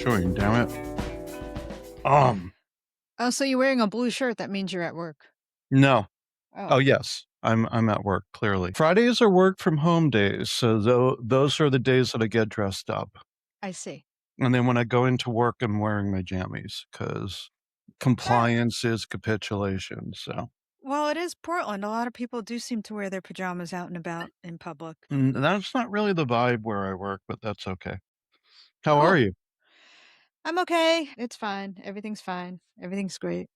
join, damn it. Oh, so you're wearing a blue shirt. That means you're at work. No. Oh, Oh, yes. I'm at work, clearly. Fridays are work from home days, so those are the days that I get dressed up. I see. And then when I go into work, I'm wearing my jammies because Well, compliance is capitulation, so well, it is Portland. A lot of people do seem to wear their pajamas out and about in public. that's not really the vibe where I work, but that's okay. How are Cool. you? I'm okay. It's fine. Everything's fine. Everything's great.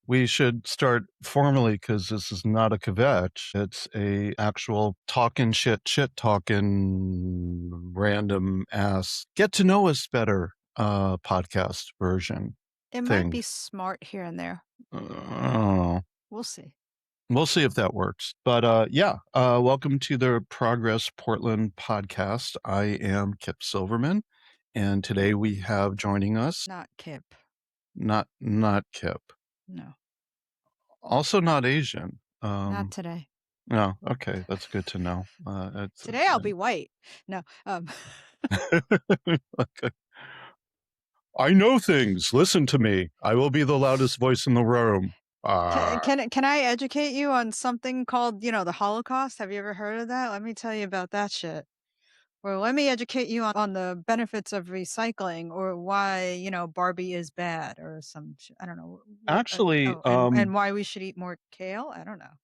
We should start formally because this is not a kvetch. It's a actual talking shit talking random ass get to know us better podcast version It might thing. be smart here and there. Uh, We'll see. we'll see if that works. But welcome to the Progress Portland podcast. I am Kip Silverman, and today we have joining us Not Kip. not Kip. No, Also not Asian. not today. No, okay, that's good to know. Today I'll be white. No. Okay. I know things. Listen to me. I will be the loudest voice in the room. Can I educate you on something called, the Holocaust? Have you ever heard of that? Let me tell you about that shit. Or let me educate you on the benefits of recycling or why, Barbie is bad or some I don't know. Actually, And why we should eat more kale? I don't know.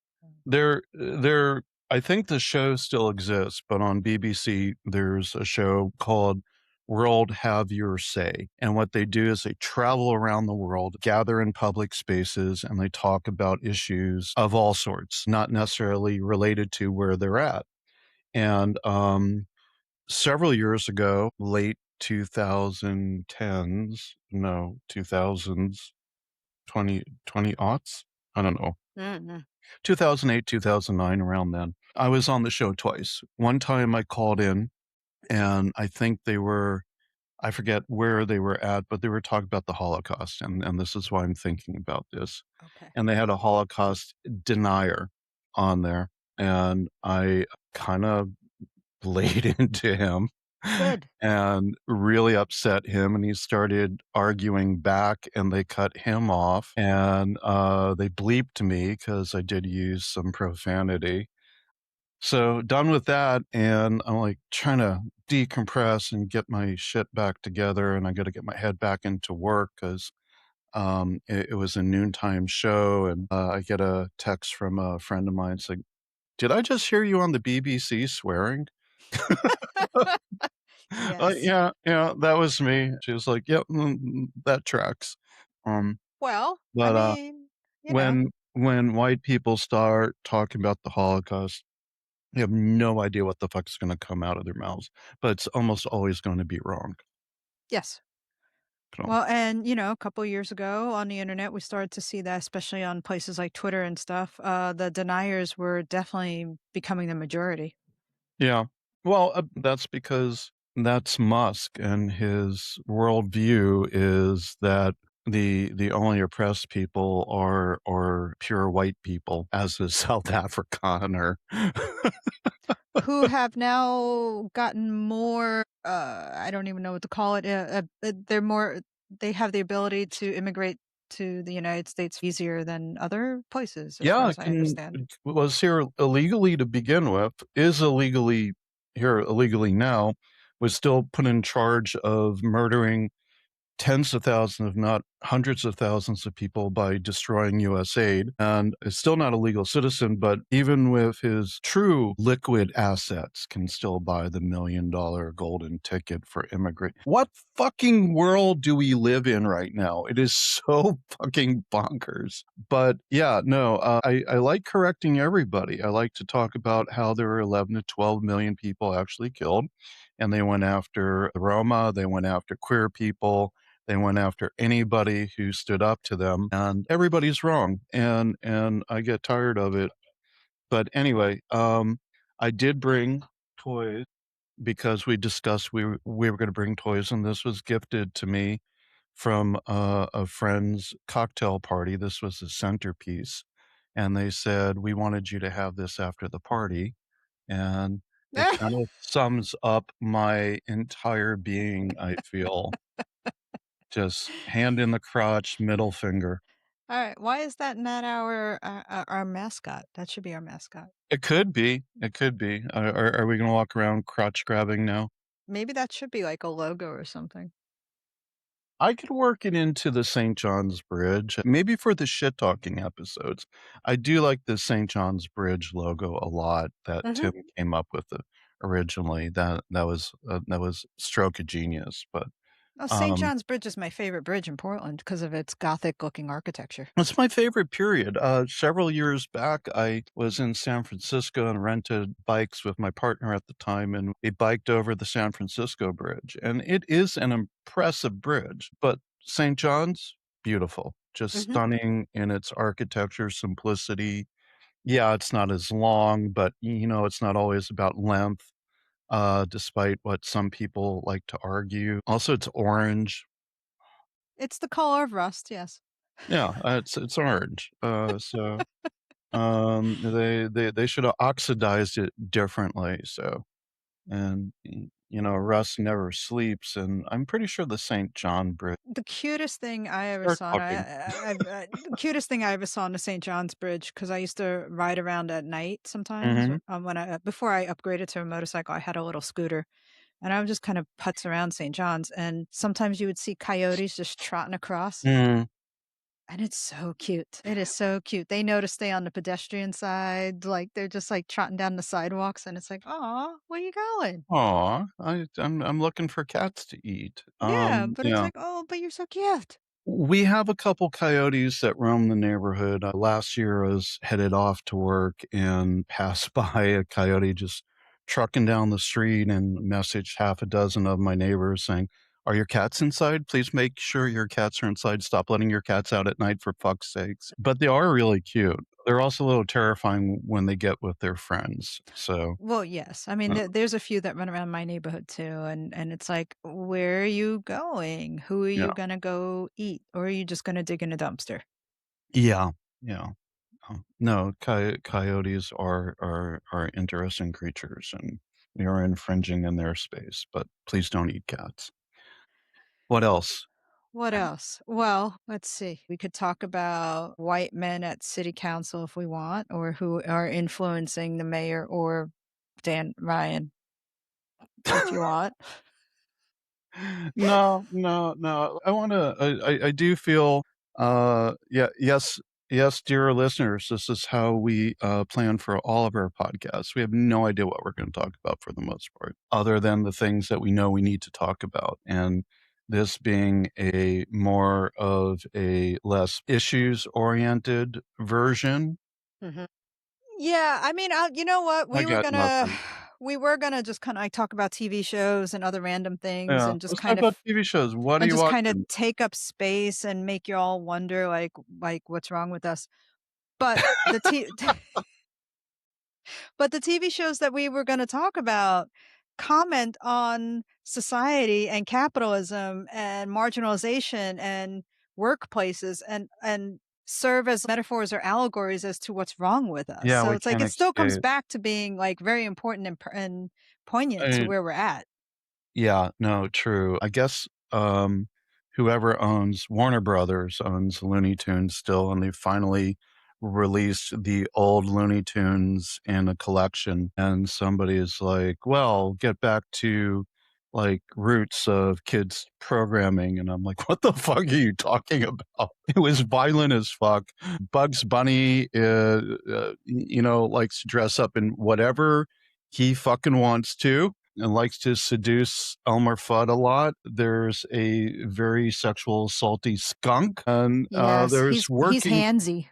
there. I think the show still exists, but on BBC, there's a show called World Have Your Say. And what they do is they travel around the world, gather in public spaces, and they talk about issues of all sorts, not necessarily related to where they're at. And several years ago, late 2010s, no, 2000s, 20 aughts, I don't know, Mhm. 2008, 2009, around then. I was on the show twice. One time I called in, and I think I forget where they were at, but they were talking about the Holocaust, and this is why I'm thinking about this. Okay. And they had a Holocaust denier on there, and I kind of laid into him Good. and really upset him, and he started arguing back, and they cut him off, and they bleeped me because I did use some profanity. So done with that, and I'm like trying to decompress and get my shit back together, and I got to get my head back into work because it was a noontime show, and I get a text from a friend of mine saying, "Did I just hear you on the BBC swearing?" Yes. Yeah, that was me. She was like, "Yep, that tracks." Um, Well, I but mean, when white people start talking about the Holocaust, you have no idea what the fuck's going to come out of their mouths, but it's almost always going to be wrong. yes. So, Well, and a couple years ago on the internet, we started to see that, especially on places like Twitter and stuff. The deniers were definitely becoming the majority. yeah. Well, that's because that's Musk, and his worldview is that the only oppressed people are pure white people, as is South Afrikaner. Who have now gotten more, I don't even know what to call it. They have the ability to immigrate to the United States easier than other places, as far Yeah, as I understand. was here illegally to begin with, is illegally here illegally now, was still put in charge of murdering tens of thousands, if not hundreds of thousands of people by destroying US aid, and is still not a legal citizen, but even with his true liquid assets can still buy the $1 million golden ticket for immigrant. What fucking world do we live in right now? It is so fucking bonkers. But yeah, no, I like correcting everybody. I like to talk about how there were 11 to 12 million people actually killed, and they went after the Roma, they went after queer people, they went after anybody who stood up to them, and everybody's wrong. And I get tired of it. But anyway, I did bring toys because we discussed we were going to bring toys, and this was gifted to me from a friend's cocktail party. This was the centerpiece, and they said we wanted you to have this after the party, and It kind of sums up my entire being, I feel. Just hand in the crotch, middle finger. Alright, why is that not our mascot? That should be our mascot. It could be, it could be. Are we gonna walk around crotch grabbing now? Maybe that should be like a logo or something. I could work it into the St. John's Bridge, maybe for the shit talking episodes. I do like the St. John's Bridge logo a lot that Mhm. Tim came up with it originally. That was stroke of genius, but, Oh, St. um John's Bridge is my favorite bridge in Portland because of its Gothic-looking architecture. it's my favorite period. Several years back, I was in San Francisco and rented bikes with my partner at the time, and we biked over the San Francisco Bridge. And it is an impressive bridge, but St. John's, beautiful, just Mhm. stunning in its architecture, simplicity. Yeah, it's not as long, but it's not always about length, despite what some people like to argue. Also, it's orange. It's the color of rust, yes. Yeah, it's orange. They should have oxidized it differently, so and, rust never sleeps, and I'm pretty sure the St. John Bridge. The cutest thing I ever Start saw, and talking. the cutest thing I ever saw on the St. John's Bridge, because I used to ride around at night sometimes, Mhm. when before I upgraded to a motorcycle, I had a little scooter, and I would just kind of putz around St. John's, and sometimes you would see coyotes just trotting across, Mm. and it's so cute. It is so cute. They know to stay on the pedestrian side, like, they're just, like, trotting down the sidewalks, and it's like, "Aw, where you going?" Aw, I'm looking for cats to eat. Yeah, but it's Yeah. like, "Oh, but you're so cute." We have a couple coyotes that roam the neighborhood. Last year, I was headed off to work and passed by a coyote just trucking down the street and messaged half a dozen of my neighbors saying, "Are your cats inside? Please make sure your cats are inside. Stop letting your cats out at night for fuck's sakes." But they are really cute. They're also a little terrifying when they get with their friends. So, Well, yes. I mean, uh, there's a few that run around my neighborhood too, and it's like, where are you going? Who are yeah. you gonna go eat, or are you just gonna dig in a dumpster? Yeah. Yeah. No, coyotes are interesting creatures, and we are infringing in their space, but please don't eat cats. What else? What else? Well, let's see. We could talk about white men at city council if we want, or who are influencing the mayor or Dan Ryan if you want. No, no, no. I do feel, yeah, yes, yes, dear listeners, this is how we, plan for all of our podcasts. We have no idea what we're gonna talk about for the most part, other than the things that we know we need to talk about, and this being a more of a less issues-oriented version. Mhm. Yeah, I mean, you know what? I got nothing. We were gonna just kinda, like, talk about TV shows and other random things Yeah, and just let's talk kind about of TV shows. What are and you just kinda watching? take up space and make you all wonder, like, what's wrong with us? But the T but the TV shows that we were gonna talk about comment on society and capitalism and marginalization and workplaces and serve as metaphors or allegories as to what's wrong with us. Yeah, So we it's like can't it still comes escape. back to being, like, very important and poignant to I where we're at. Yeah, no, true. I guess, whoever owns Warner Brothers owns Looney Tunes still, and they finally released the old Looney Tunes in a collection, and somebody is like, "Well, get back to, like, roots of kids programming," and I'm like, "What the fuck are you talking about?" It was violent as fuck. Bugs Bunny, likes to dress up in whatever he fucking wants to and likes to seduce Elmer Fudd a lot. There's a very sexual, salty skunk, and Yes, he's handsy.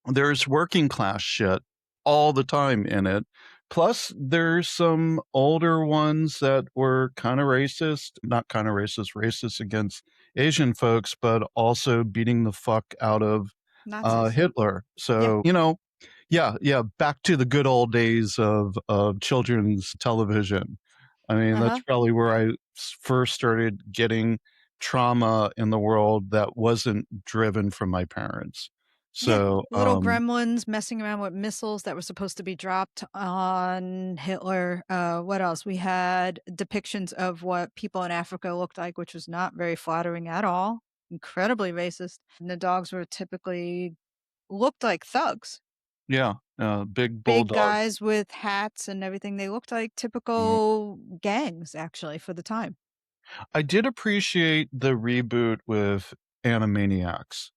there's working class shit all the time in it. Plus, there's some older ones that were kind of racist, not kind of racist, racist against Asian folks, but also beating the fuck out of Nazis. Hitler. Yeah. So, yeah, yeah, back to the good old days of children's television. I mean, that's Uh-huh. probably where I first started getting trauma in the world that wasn't driven from my parents. Yeah, So, little gremlins messing around with missiles that were supposed to be dropped on Hitler. What else? We had depictions of what people in Africa looked like, which was not very flattering at all, incredibly racist. And the dogs were typically looked like thugs, yeah, big big bulldog. guys with hats and everything. They looked like Mhm. typical gangs, actually, for the time. I did appreciate the reboot with Animaniacs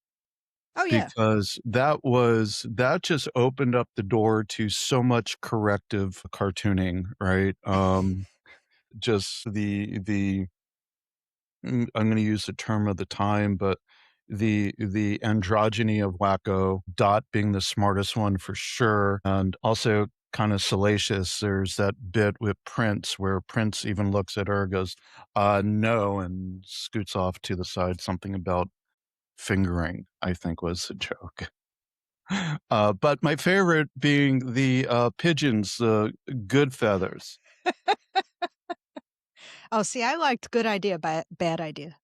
Oh, yeah. because that just opened up the door to so much corrective cartooning, right? Just I'm gonna use the term of the time, but the androgyny of Wacko, Dot being the smartest one for sure, and also kinda salacious. There's that bit with Prince where Prince even looks at her and goes, no," and scoots off to the side. Something about fingering, I think was the joke. But my favorite being the, pigeons, good feathers. Oh, see, I liked good idea, bad idea.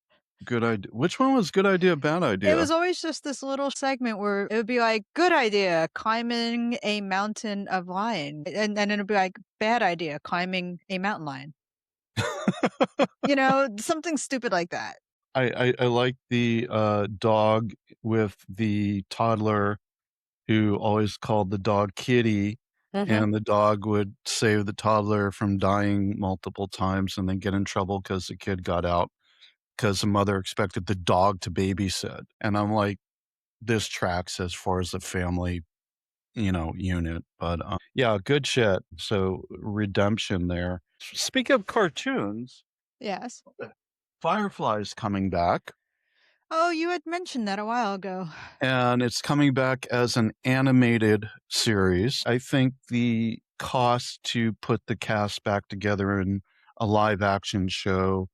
Good idea. Which one was good idea, bad It idea? was always just this little segment where it would be like, "Good idea, climbing a mountain of lion," and then it'd be like, "Bad idea, climbing a mountain lion." Something stupid like that. I like the, dog with the toddler who always called the dog Kitty, Mhm. and the dog would save the toddler from dying multiple times and then get in trouble because the kid got out because the mother expected the dog to babysit, and I'm like, "This tracks as far as the family, unit," but, yeah, good shit. So, redemption there. Speak of cartoons, Yes. Firefly's coming back. Oh, you had mentioned that a while ago. And it's coming back as an animated series. I think the cost to put the cast back together in a live action show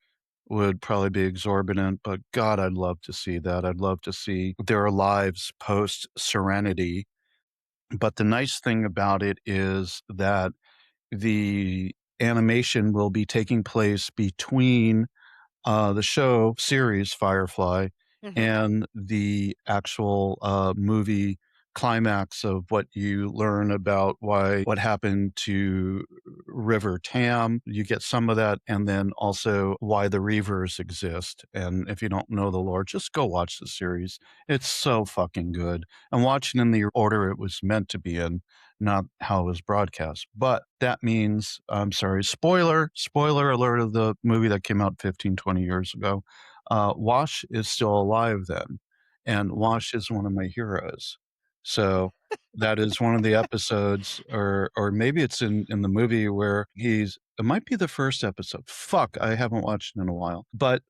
would probably be exorbitant, but God, I'd love to see that. I'd love to see their lives post Serenity. But the nice thing about it is that the animation will be taking place between the show series Firefly Mhm. and the actual, movie climax of what you learn about what happened to River Tam. You get some of that, and then also why the Reavers exist, and if you don't know the lore, just go watch the series. It's so fucking good, and watch it in the order it was meant to be in, not how it was broadcast. But that means I'm sorry, spoiler alert of the movie that came out 15, 20 years ago. Wash is still alive then, and Wash is one of my heroes. So that is one of the episodes, or maybe it's in the movie where it might be the first episode. Fuck, I haven't watched it in a while. But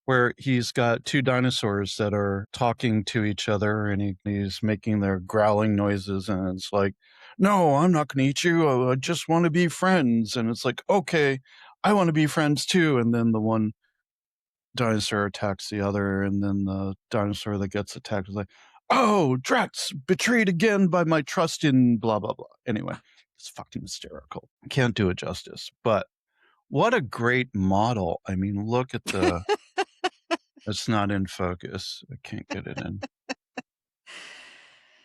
where he's got two dinosaurs that are talking to each other and he's making their growling noises and it's like, no, I'm not going to eat you. I just want to be friends. And it's like, okay, I want to be friends too. And then the one dinosaur attacks the other. And then the dinosaur that gets attacked is like, oh, Drax, betrayed again by my trust in blah, blah, blah. Anyway, it's fucking hysterical. Can't do it justice. But what a great model. I mean, look at it's not in focus. I can't get it in.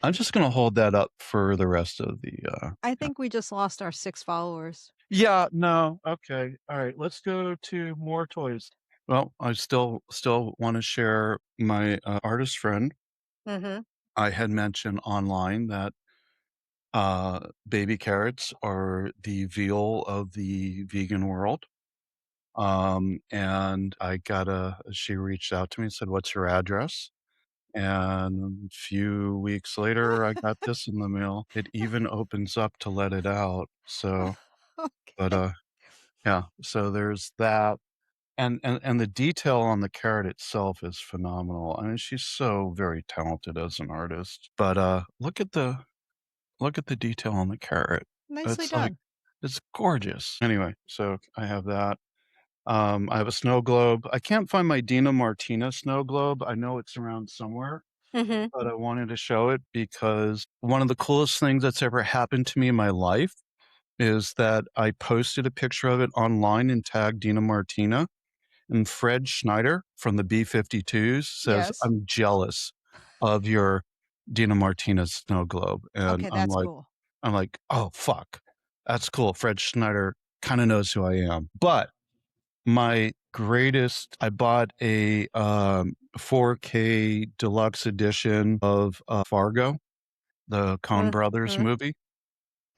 I'm just going to hold that up for the rest of the, I yeah. think we just lost our 6 followers. Yeah, no, okay, alright, let's go to more toys. Well, I still wanna share my, artist friend. Mhm. I had mentioned online that, baby carrots are the veal of the vegan world, and she reached out to me and said, "What's your address?" And a few weeks later, I got this in the mail. It even opens up to let it out, so but, Okay. yeah, so there's that. And the detail on the carrot itself is phenomenal. I mean, she's so very talented as an artist. But, look at the detail on the carrot. Nicely It's like done. it's gorgeous. Anyway, so I have that. I have a snow globe. I can't find my Dina Martina snow globe. I know it's around somewhere, Mhm. but I wanted to show it because one of the coolest things that's ever happened to me in my life is that I posted a picture of it online and tagged Dina Martina. And Fred Schneider from the B-52s says, Yes. "I'm jealous of your Dina Martina's snow globe, and Okay, that's cool. I'm like, "Oh, fuck. That's cool. Fred Schneider kinda knows who I am." But my greatest I bought a, 4K deluxe edition of, Fargo, the Coen Brothers Uh-huh. movie.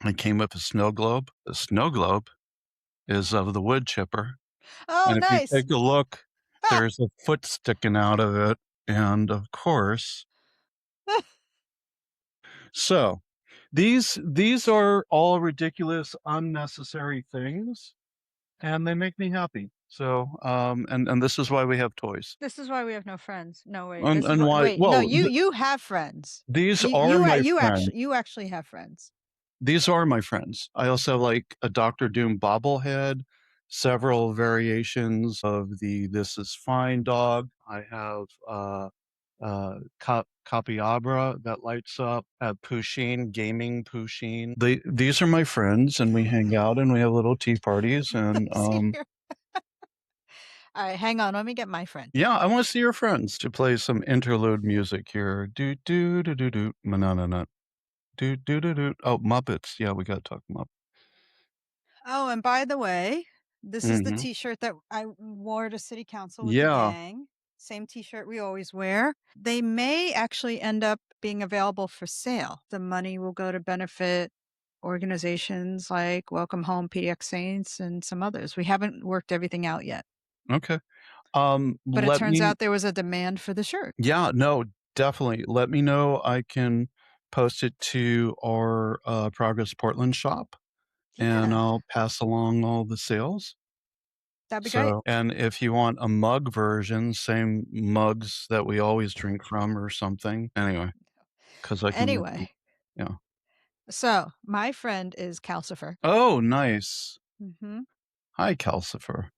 It came with a snow globe. The snow globe is of the wood chipper, Oh, and if you nice. take a look, Ah! there's a foot sticking out of it, and, of course so, these are all ridiculous, unnecessary things, and they make me happy. So, and this is why we have toys. This is why we have no friends. No, wait, this is And why why wait, no, well, you have friends. these are my friends. You actually have friends. These are my friends. I also like a Doctor Doom bobblehead, several variations of the This Is Fine dog. I have, Capiabra that lights up, Pusheen, gaming Pusheen. These are my friends, and we hang out, and we have little tea parties, and, Let's see here. Alright, hang on, let me get my friend. yeah, I wanna see your friends to play some interlude music here. Do do do do do, na na na. Do do do do. Oh, Muppets. Yeah, we gotta talk Muppets. Oh, and by the way, this is the Mhm. T-shirt that I wore to city council with the Yeah. gang. Same T-shirt we always wear. They may actually end up being available for sale. The money will go to benefit organizations like Welcome Home, PDX Saints, and some others. We haven't worked everything out yet, Okay. but it Let turns me out there was a demand for the shirt. yeah, no, definitely. Let me know. I can post it to our, Progress Portland shop, and Yeah, I'll pass along all the sales. that'd be great. So and if you want a mug version, same mugs that we always drink from or something. Anyway, because I can make them Anyway, yeah. so my friend is Calcifer. Oh, nice. Mhm. Hi, Calcifer.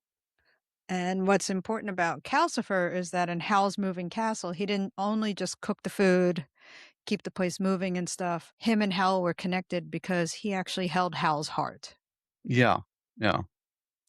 And what's important about Calcifer is that in Howl's Moving Castle, he didn't only just cook the food, keep the place moving and stuff. Him and Howl were connected because he actually held Howl's heart. Yeah. Yeah.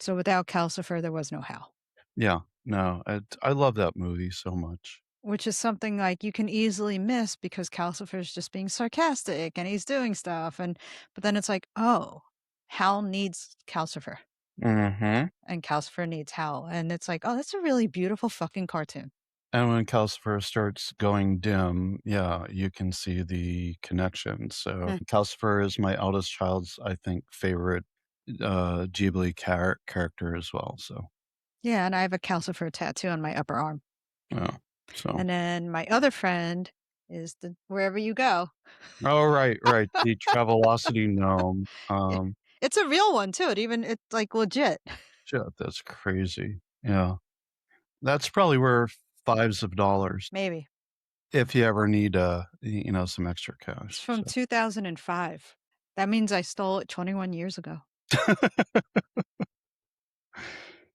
So without Calcifer, there was no Howl, Yeah. No, I love that movie so much. which is something like you can easily miss because Calcifer's just being sarcastic and he's doing stuff. But then it's like, oh, Howl needs Calcifer Mhm. and Calcifer needs Howl. And it's like, oh, that's a really beautiful fucking cartoon. And when Calcifer starts going dim, yeah, you can see the connection. So Calcifer is my eldest child's, I think, favorite Ghibli character as well. So Yeah, and I have a calcifer tattoo on my upper arm. yeah. So And then my other friend is the wherever you go. oh right, right. The Travelocity gnome. Yeah. It's a real one too. It's like legit. Shit, that's crazy. Yeah. That's probably worth fives of dollars Maybe. if you ever need some extra It's cash. from So 2005. That means I stole it 21 years ago.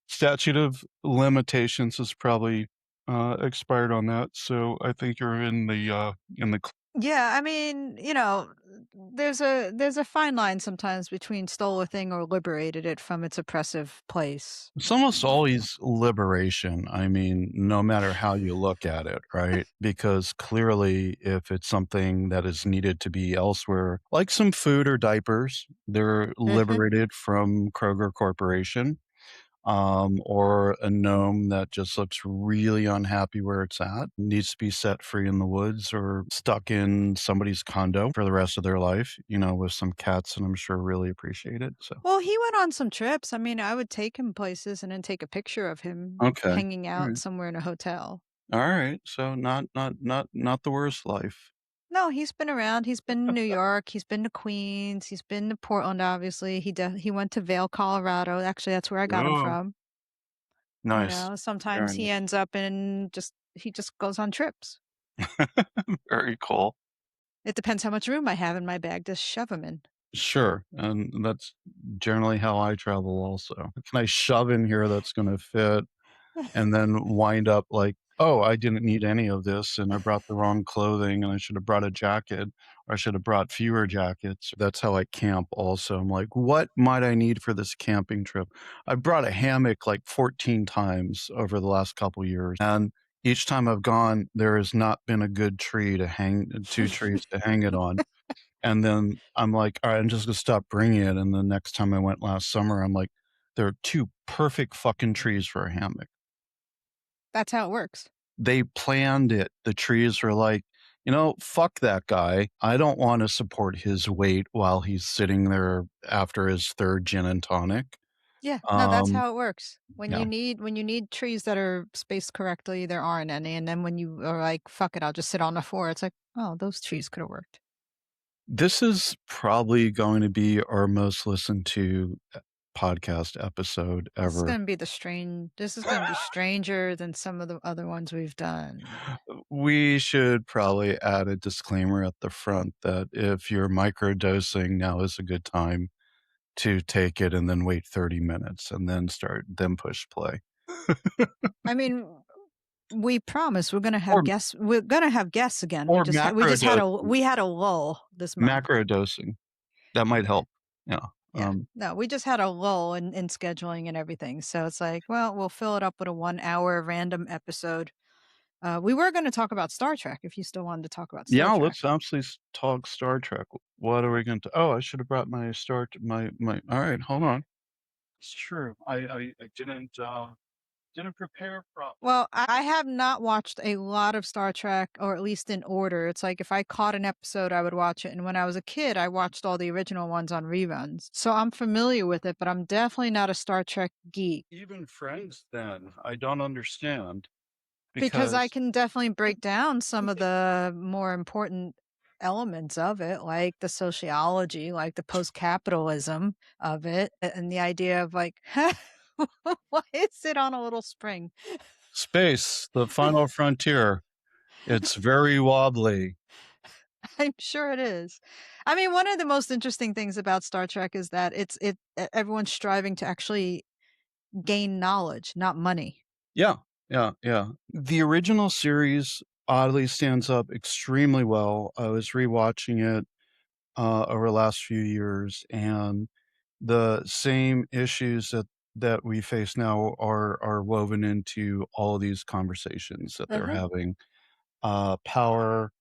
statute of limitations is probably expired on that, so I think you're in the Yeah, I mean, there's a fine line sometimes between stole a thing or liberated it from its oppressive place. it's almost I feel. always liberation. I mean, no matter how you look at it, right? Because clearly, if it's something that is needed to be elsewhere, like some food or diapers, they're Mhm. liberated from Kroger Corporation. Or a gnome that just looks really unhappy where it's at, needs to be set free in the woods or stuck in somebody's condo for the rest of their life, with some cats, and I'm sure really appreciate it. So, Well, he went on some trips. I mean, I would take him places and then take a picture of him okay. hanging All out right. somewhere in a hotel. All right. So not the worst life. No, he's been around. He's been in New York. He's been to Queens. He's been to Portland, obviously. He went to Vail, Colorado. Actually, that's where I got him Oh, from. nice. Sometimes Very he nice. ends up in he just goes on trips. Very cool. It depends how much room I have in my bag to shove him in. Sure, and that's generally how I travel also. What can I shove in here that's gonna fit? And then wind up like, "Oh, I didn't need any of this, and I brought the wrong clothing, and I should have brought a jacket, or I should have brought fewer jackets." That's how I camp also. I'm like, "What might I need for this camping trip?" I brought a hammock like 14 times over the last couple years, and each time I've gone, there has not been a good tree to hang 2 trees to hang it on, and then I'm like, "Alright, I'm just gonna stop bringing it," and the next time I went last summer, I'm like, "There are 2 perfect fucking trees for a hammock." That's how it works. They planned it. The trees were like, "You know, fuck that guy. I don't wanna support his weight while he's sitting there after his 3rd gin and tonic." Yeah, no, that's Um, how it works. yeah. When you need trees that are spaced correctly, there aren't any, and then when you are like, "Fuck it, I'll just sit on the floor," it's like, "Oh, those trees coulda worked." This is probably going to be our most listened to podcast episode ever. This is gonna be stranger than some of the other ones we've done. We should probably add a disclaimer at the front that if you're microdosing, now is a good time to take it and then wait 30 minutes and then push play. I mean, we promise Or we're gonna have guests again. or We just had macrodosing. we had a lull this month. Macrodosing. That might help. Yeah. Yeah. No, we just had a lull in scheduling and everything, so it's like, well, we'll fill it up with a 1-hour random episode. We were gonna talk about Star Trek if you still wanted to talk about Star Yeah, Trek. let's absolutely talk Star Trek. What are we going to? Oh, I should have brought my start. My. All right, hold on. It's true. I didn't prepare properly. Well, I have not watched a lot of Star Trek, or at least in order. It's like if I caught an episode, I would watch it, and when I was a kid, I watched all the original ones on reruns. So I'm familiar with it, but I'm definitely not a Star Trek geek. Even friends, then I don't understand Because I because can definitely break down some of the more important elements of it, like the sociology, like the post-capitalism of it, and the idea of like, why is it on a little spring? space, the final frontier. It's very wobbly. I'm sure it is. I mean, one of the most interesting things about Star Trek is that everyone's striving to actually gain knowledge, not money. Yeah, yeah, yeah. The original series oddly stands up extremely well. I was rewatching it over the last few years, and the same issues that we face now are woven into all of these conversations that they're Uh-huh. having. Power,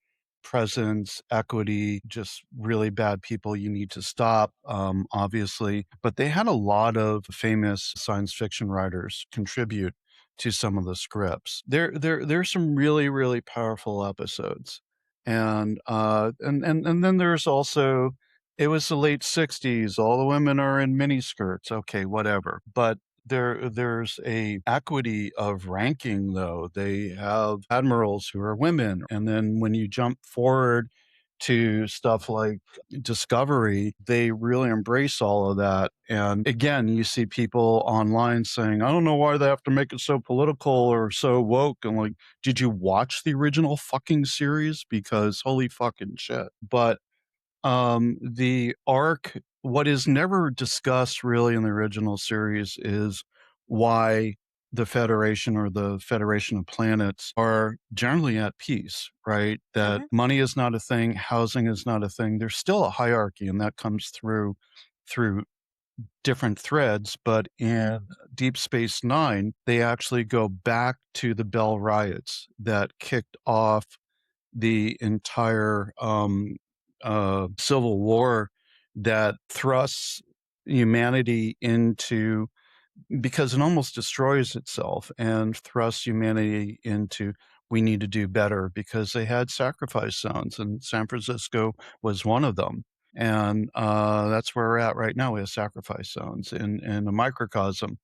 presence, equity, just really bad people you need to stop, obviously. But they had a lot of famous science fiction writers contribute to some of the scripts. There's some really, really powerful episodes. And then there's also it was the late 60s, all the women are in miniskirts. Okay, whatever. But there's a equity of ranking though. They have admirals who are women, and then when you jump forward to stuff like Discovery, they really embrace all of that. And again, you see people online saying, I don't know why they have to make it so political or so woke. And like, did you watch the original fucking series? Because holy fucking shit. But the arc what is never discussed really in the original series is why the Federation or the Federation of Planets are generally at peace, right? That Uh-huh. money is not a thing, housing is not a thing. There's still a hierarchy, and that comes through different threads, but in Deep Space Nine, they actually go back to the Bell riots that kicked off the entire civil war that thrusts humanity into because it almost destroys itself and thrusts humanity into we need to do better because they had sacrifice zones and San Francisco was one of them. And that's where we're at right now. We have sacrifice zones in a microcosm.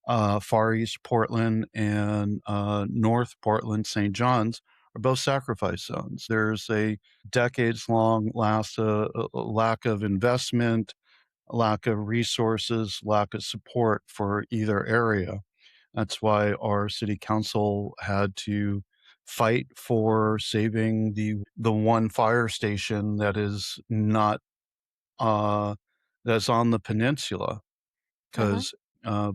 Far East Portland and North Portland, St. John's are both sacrifice zones. There's a decades long lack of investment, lack of resources, lack of support for either area. That's why our city council had to fight for saving the one fire station that is not uh, that's on the peninsula. Uh-huh. 'Cause,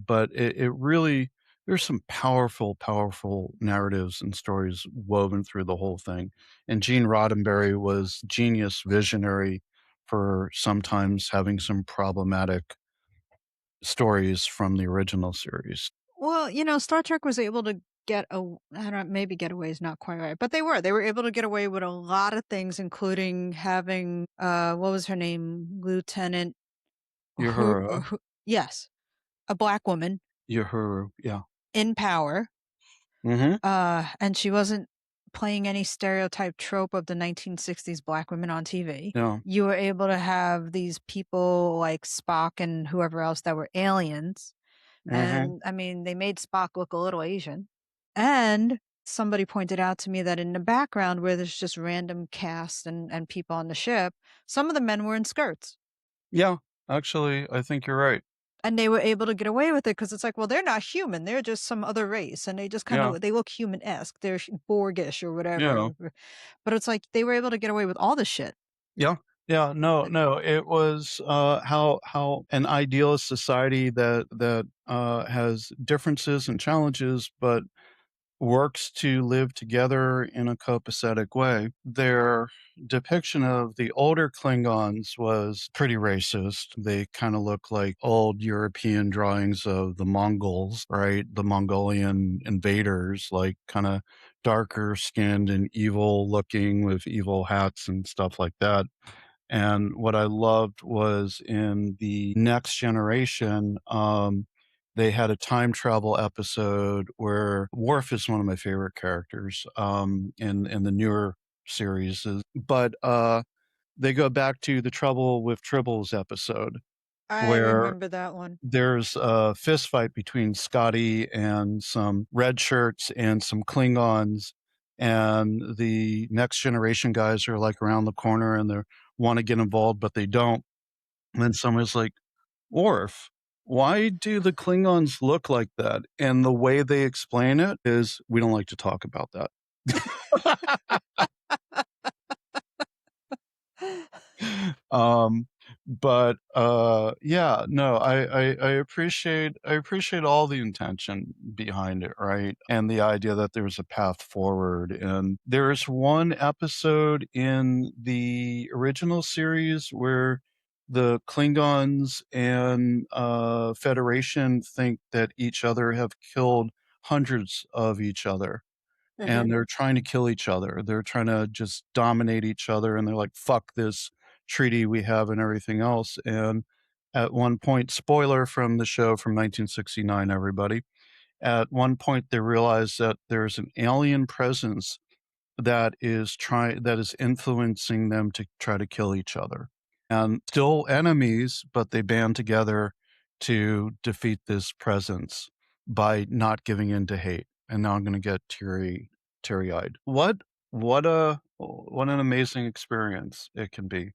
but it really there's some powerful, powerful narratives and stories woven through the whole thing, and Gene Roddenberry was genius visionary for sometimes having some problematic stories from the original series. Well, Star Trek was able to I don't maybe get away is not quite right, but they were able to get away with a lot of things, including having, what was her name? Lieutenant Uhura, who yes, a black woman Uhuru, yeah. in power, Mhm, and she wasn't playing any stereotype trope of the 1960s black women on TV. yeah, You were able to have these people like Spock and whoever else that were aliens. mhm. And I mean, they made Spock look a little Asian. And somebody pointed out to me that in the background where there's just random cast and people on the ship, some of the men were in skirts. Yeah, actually, I think you're right. And they were able to get away with it because it's like, well, they're not human. They're just some other race. And they just kind Yeah, of they look human-esque. They're Borgish or yeah, whatever. But it's like they were able to get away with all the shit. yeah, yeah, no, Uh, no, it was, how an idealist society that has differences and challenges, but works to live together in a copacetic way. Their depiction of the older Klingons was pretty racist. They kind of look like old European drawings of the Mongols, right? The Mongolian invaders, like kind of darker skinned and evil looking with evil hats and stuff like that. And what I loved was in the Next Generation, they had a time travel episode where Worf is one of my favorite characters in the newer series. But they go back to the Trouble with Tribbles episode I where remember that one. there's a fist fight between Scotty and some red shirts and some Klingons, and the Next Generation guys are like around the corner and they want to get involved, but they don't. And then someone's like, Worf, why do the Klingons look like that? And the way they explain it is, we don't like to talk about that. um yeah, no, I appreciate all the intention behind it, right? And the idea that there's a path forward. And there's one episode in the original series where the Klingons and Federation think that each other have killed hundreds of each other, Mhm. and they're trying to kill each other. They're trying to just dominate each other, and they're like, "Fuck this treaty we have and everything else." And at one point, spoiler from the show from 1969, everybody. At one point, they realize that there's an alien presence that is influencing them to try to kill each other. And still enemies, but they band together to defeat this presence by not giving in to hate. And now I'm gonna get teary-eyed. What an amazing experience it can be.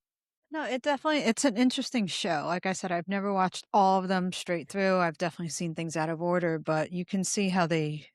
No, it's an interesting show. Like I said, I've never watched all of them straight through. I've definitely seen things out of order, but you can see how they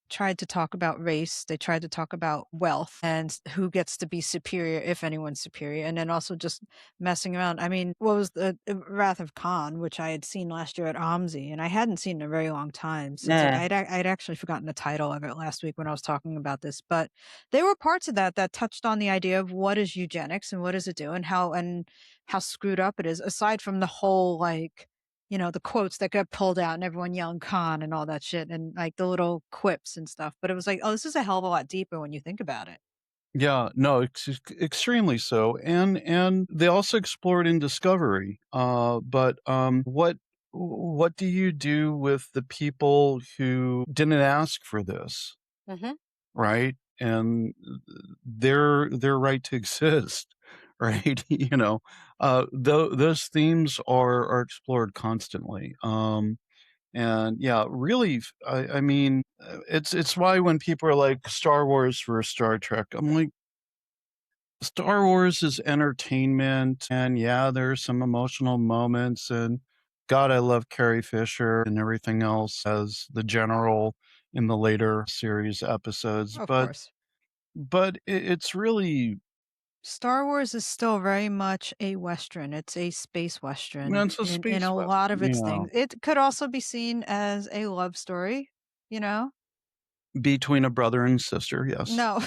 tried to talk about race. They tried to talk about wealth and who gets to be superior, if anyone's superior, and then also just messing around. I mean, what was the Wrath of Khan, which I had seen last year at OMSI, and I hadn't seen in a very long time since Mm. I'd actually forgotten the title of it last week when I was talking about this. But there were parts of that that touched on the idea of what is eugenics and what does it do and how screwed up it is. Aside from the whole like the quotes that got pulled out and everyone yelling "Khan" and all that shit and, like, the little quips and stuff, but it was like, "Oh, this is a hell of a lot deeper when you think about it." Yeah, no, extremely so. And they also explored in Discovery. But what do you do with the people who didn't ask for this, Mhm. right? And their right to exist, right? Those themes are explored constantly. And yeah, really, I mean, it's why when people are like Star Wars versus Star Trek, I'm like, Star Wars is entertainment, and yeah, there's some emotional moments, and God, I love Carrie Fisher and everything else as the general in the later series episodes, Of but course. it's really, Star Wars is still very much a Western. It's a space Western it's a in space a weapon. lot of its Yeah, things. It could also be seen as a love story, you know? between a brother and sister, yes. No.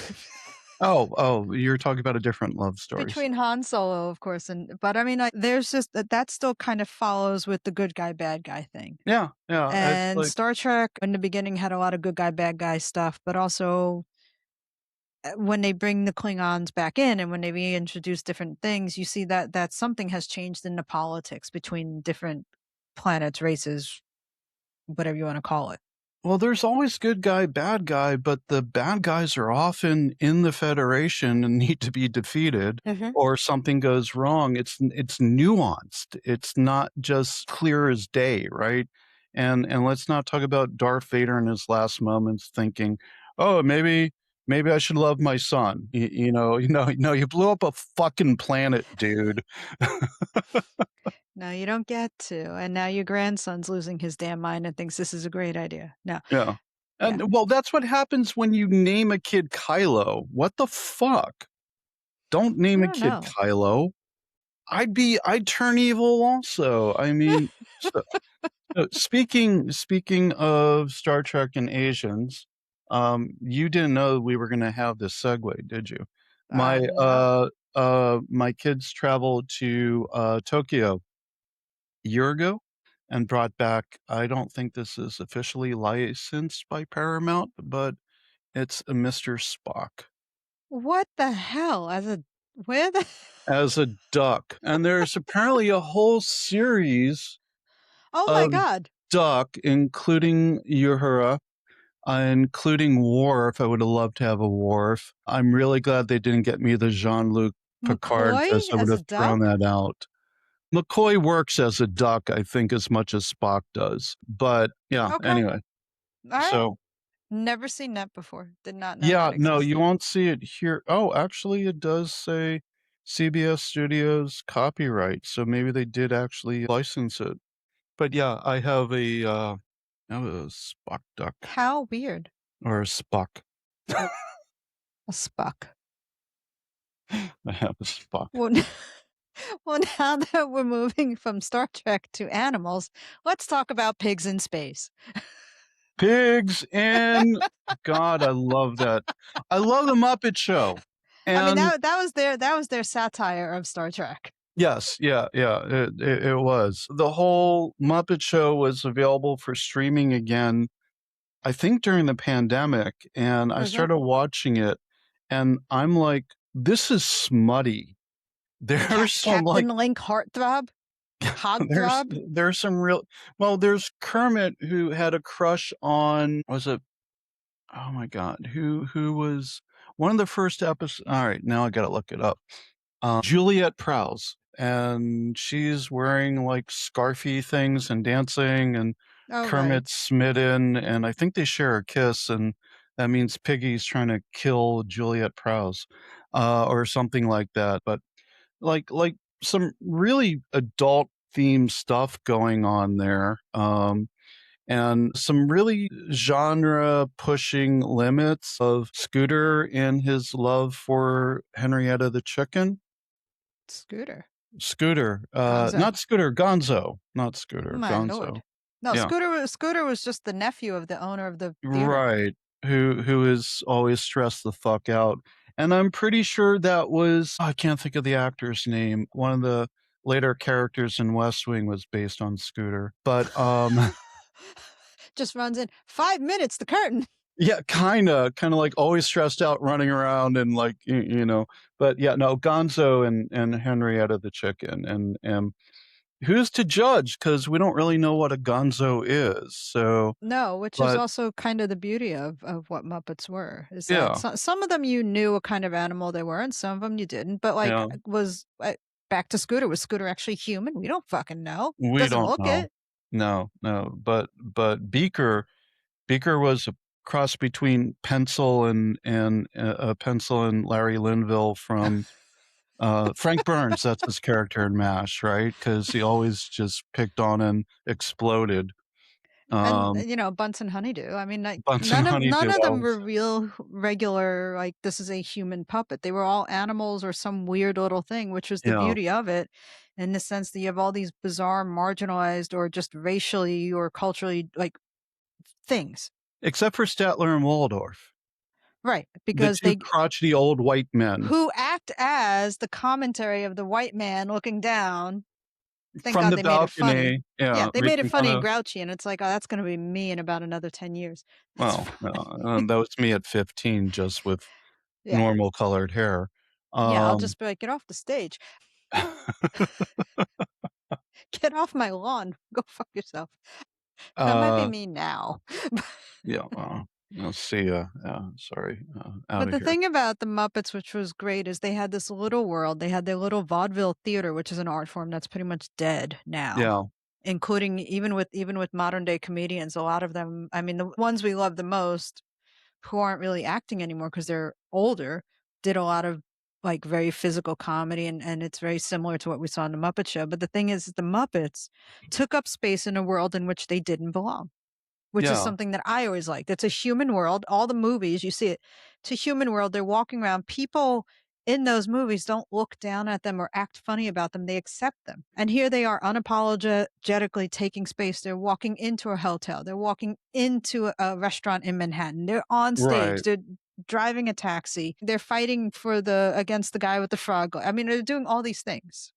Oh, you're talking about a different love stories. Between Han Solo, of course, and but I mean, like, there's just that still kind of follows with the good guy, bad guy thing. Yeah, yeah, it's And like Star Trek in the beginning had a lot of good guy, bad guy stuff, but also when they bring the Klingons back in and when they reintroduce different things, you see that something has changed in the politics between different planets, races, whatever you want to call it. well, there's always good guy, bad guy, but the bad guys are often in the Federation and need to be defeated Mhm. or something goes wrong. It's nuanced. It's not just clear as day, right? And let's not talk about Darth Vader in his last moments thinking, "Oh, maybe I should love my son." No, you blew up a fucking planet, dude. No, you don't get to. And now your grandson's losing his damn mind and thinks this is a great idea. No. Yeah. Yeah. And well, that's what happens when you name a kid Kylo. What the fuck? Don't I name a don't kid know. Kylo. I'd turn evil also. I mean, so speaking of Star Trek and Asians, you didn't know we were gonna have this segue, did you? My, No. my kids traveled to, Tokyo a year ago and brought back I don't think this is officially licensed by Paramount, but it's a Mr. Spock What the hell? As a where the as a duck, and there's apparently a whole series Oh my of god. duck, including Uhura, including Worf. I would have loved to have a Worf. I'm really glad they didn't get me the Jean-Luc Picard McCoy because I would as a have thrown duck? that out. McCoy works as a duck, I think, as much as Spock does. But yeah, Okay. anyway. Alright. So Never seen that before. Did not know yeah, that no, you existed. won't see it here. Oh, actually, it does say CBS Studios copyright, so maybe they did actually license it. But yeah, I have a Spock duck How weird. or a Spock. A Spock. I have a Spock. Well, well, now that we're moving from Star Trek to animals, let's talk about pigs in space. Pigs in God, I love that. I love the Muppet Show. I mean, And that was their satire of Star Trek. yes, yeah, yeah, it was. The whole Muppet Show was available for streaming again, I think during the pandemic, and I Was it? started watching it, and I'm like, "This is smutty." There's some, Captain like Link Heartthrob? there's Hogthrob? there's some real well, there's Kermit who had a crush on was it oh my god, who was one of the first episodes? Alright, now I gotta look it up. Juliet Prowse, and she's wearing, like, scarfy things and dancing, and Oh, right. Kermit's smitten, and I think they share a kiss, and that means Piggy's trying to kill Juliet Prowse, or something like that, but, like, some really adult themed stuff going on there, and some really genre pushing limits of Scooter and his love for Henrietta the chicken. Scooter. Scooter, Gonzo. not Scooter, Gonzo, not Scooter, My Gonzo. lord. No, Yeah, Scooter was just the nephew of the owner of the theater. right, who is always stressed the fuck out, and I'm pretty sure that was I can't think of the actor's name, one of the later characters in West Wing was based on Scooter, but, Just runs in, 5 minutes, the curtain. yeah, kinda like always stressed out running around and like, but yeah, no, Gonzo and Henrietta the chicken, and who's to judge? Because we don't really know what a gonzo is, so No, which is but also kind of the beauty of what Muppets were, is that yeah, some of them you knew what kind of animal they were, and some of them you didn't, but, like, yeah, back to Scooter, was Scooter actually human? We don't fucking know. we Doesn't don't look know. it. No, no, but Beaker was a cross between Pencil and Larry Linville from, Frank Burns, that's his character in MASH, right? Because he always just picked on and exploded. And, Um, Bunsen Honeydew, I mean, like, Bunsen none Honeydew of them were also. real regular, like, "This is a human puppet." They were all animals or some weird little thing, which was the Yeah, beauty of it, in the sense that you have all these bizarre, marginalized, or just racially or culturally, like, things. except for Statler and Waldorf. Right, The because 2 they crotchety old white men who act as the commentary of the white man looking down. Thank from God the they made it funny. balcony, Yeah, yeah, they made it making fun funny and of grouchy, and it's like, "Oh, that's gonna be me in about another 10 years." That's well, no, fine. that was me at 15 just with Yeah. normal colored hair. Yeah, I'll Um, just be like, "Get off the stage. Get off my lawn. Go fuck yourself." That might be uh, me now. yeah, I'll see ya. Yeah, sorry, But outta the here. thing about the Muppets, which was great, is they had this little world. They had their little vaudeville theater, which is an art form that's pretty much dead now, Yeah, including even with modern day comedians. A lot of them, I mean, the ones we love the most, who aren't really acting anymore because 'cause they're older, did a lot of, like, very physical comedy, and it's very similar to what we saw in The Muppet Show. But the thing is, the Muppets took up space in a world in which they didn't belong. Which is yeah, something that I always liked. It's a human world. All the movies, you see it. It's a human world. They're walking around. People in those movies don't look down at them or act funny about them. They accept them. And here they are unapologetically taking space. They're walking into a hotel. They're walking into a restaurant in Manhattan. They're on stage. right, They're driving a taxi. They're fighting against the guy with the frog. I mean, they're doing all these things.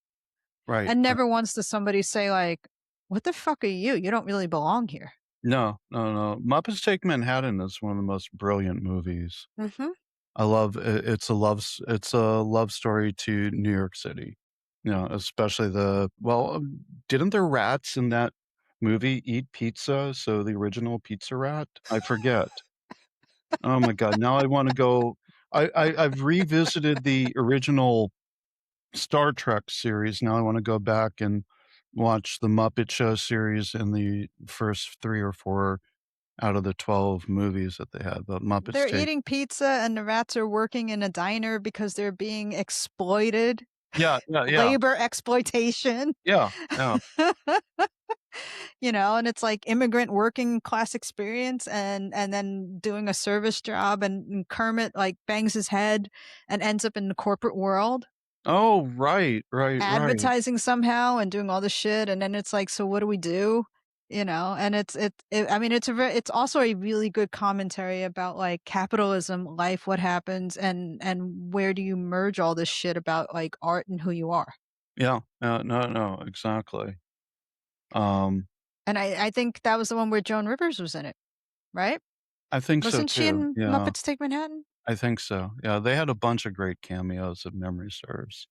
right, And right. never once does somebody say like, "What the fuck are you? You don't really belong here." No, no, no. Muppets Take Manhattan is one of the most brilliant movies. Mhm. I love it's a love story to New York City, especially didn't the rats in that movie eat pizza? So the original Pizza Rat? I forget. Oh my god, now I wanna go I've revisited the original Star Trek series, now I wanna go back and watch the Muppet Show series and the first 3 or 4 out of the 12 movies that they had, but Muppets They're Take eating pizza and the rats are working in a diner because they're being exploited. Yeah, yeah, yeah, Labor exploitation. yeah, yeah. And it's like immigrant working class experience and then doing a service job and Kermit like bangs his head and ends up in the corporate world, Oh, right, right, right. advertising somehow and doing all this shit, and then it's like, "So what do we do?" And I mean, it's also a really good commentary about, like, capitalism, life, what happens, and where do you merge all this shit about, like, art and who you are. Yeah, no, no, exactly. Um, And I think that was the one where Joan Rivers was in it, right? I think so Wasn't she too, in yeah, Muppets Take Manhattan? I think so. Yeah, they had a bunch of great cameos if memory serves.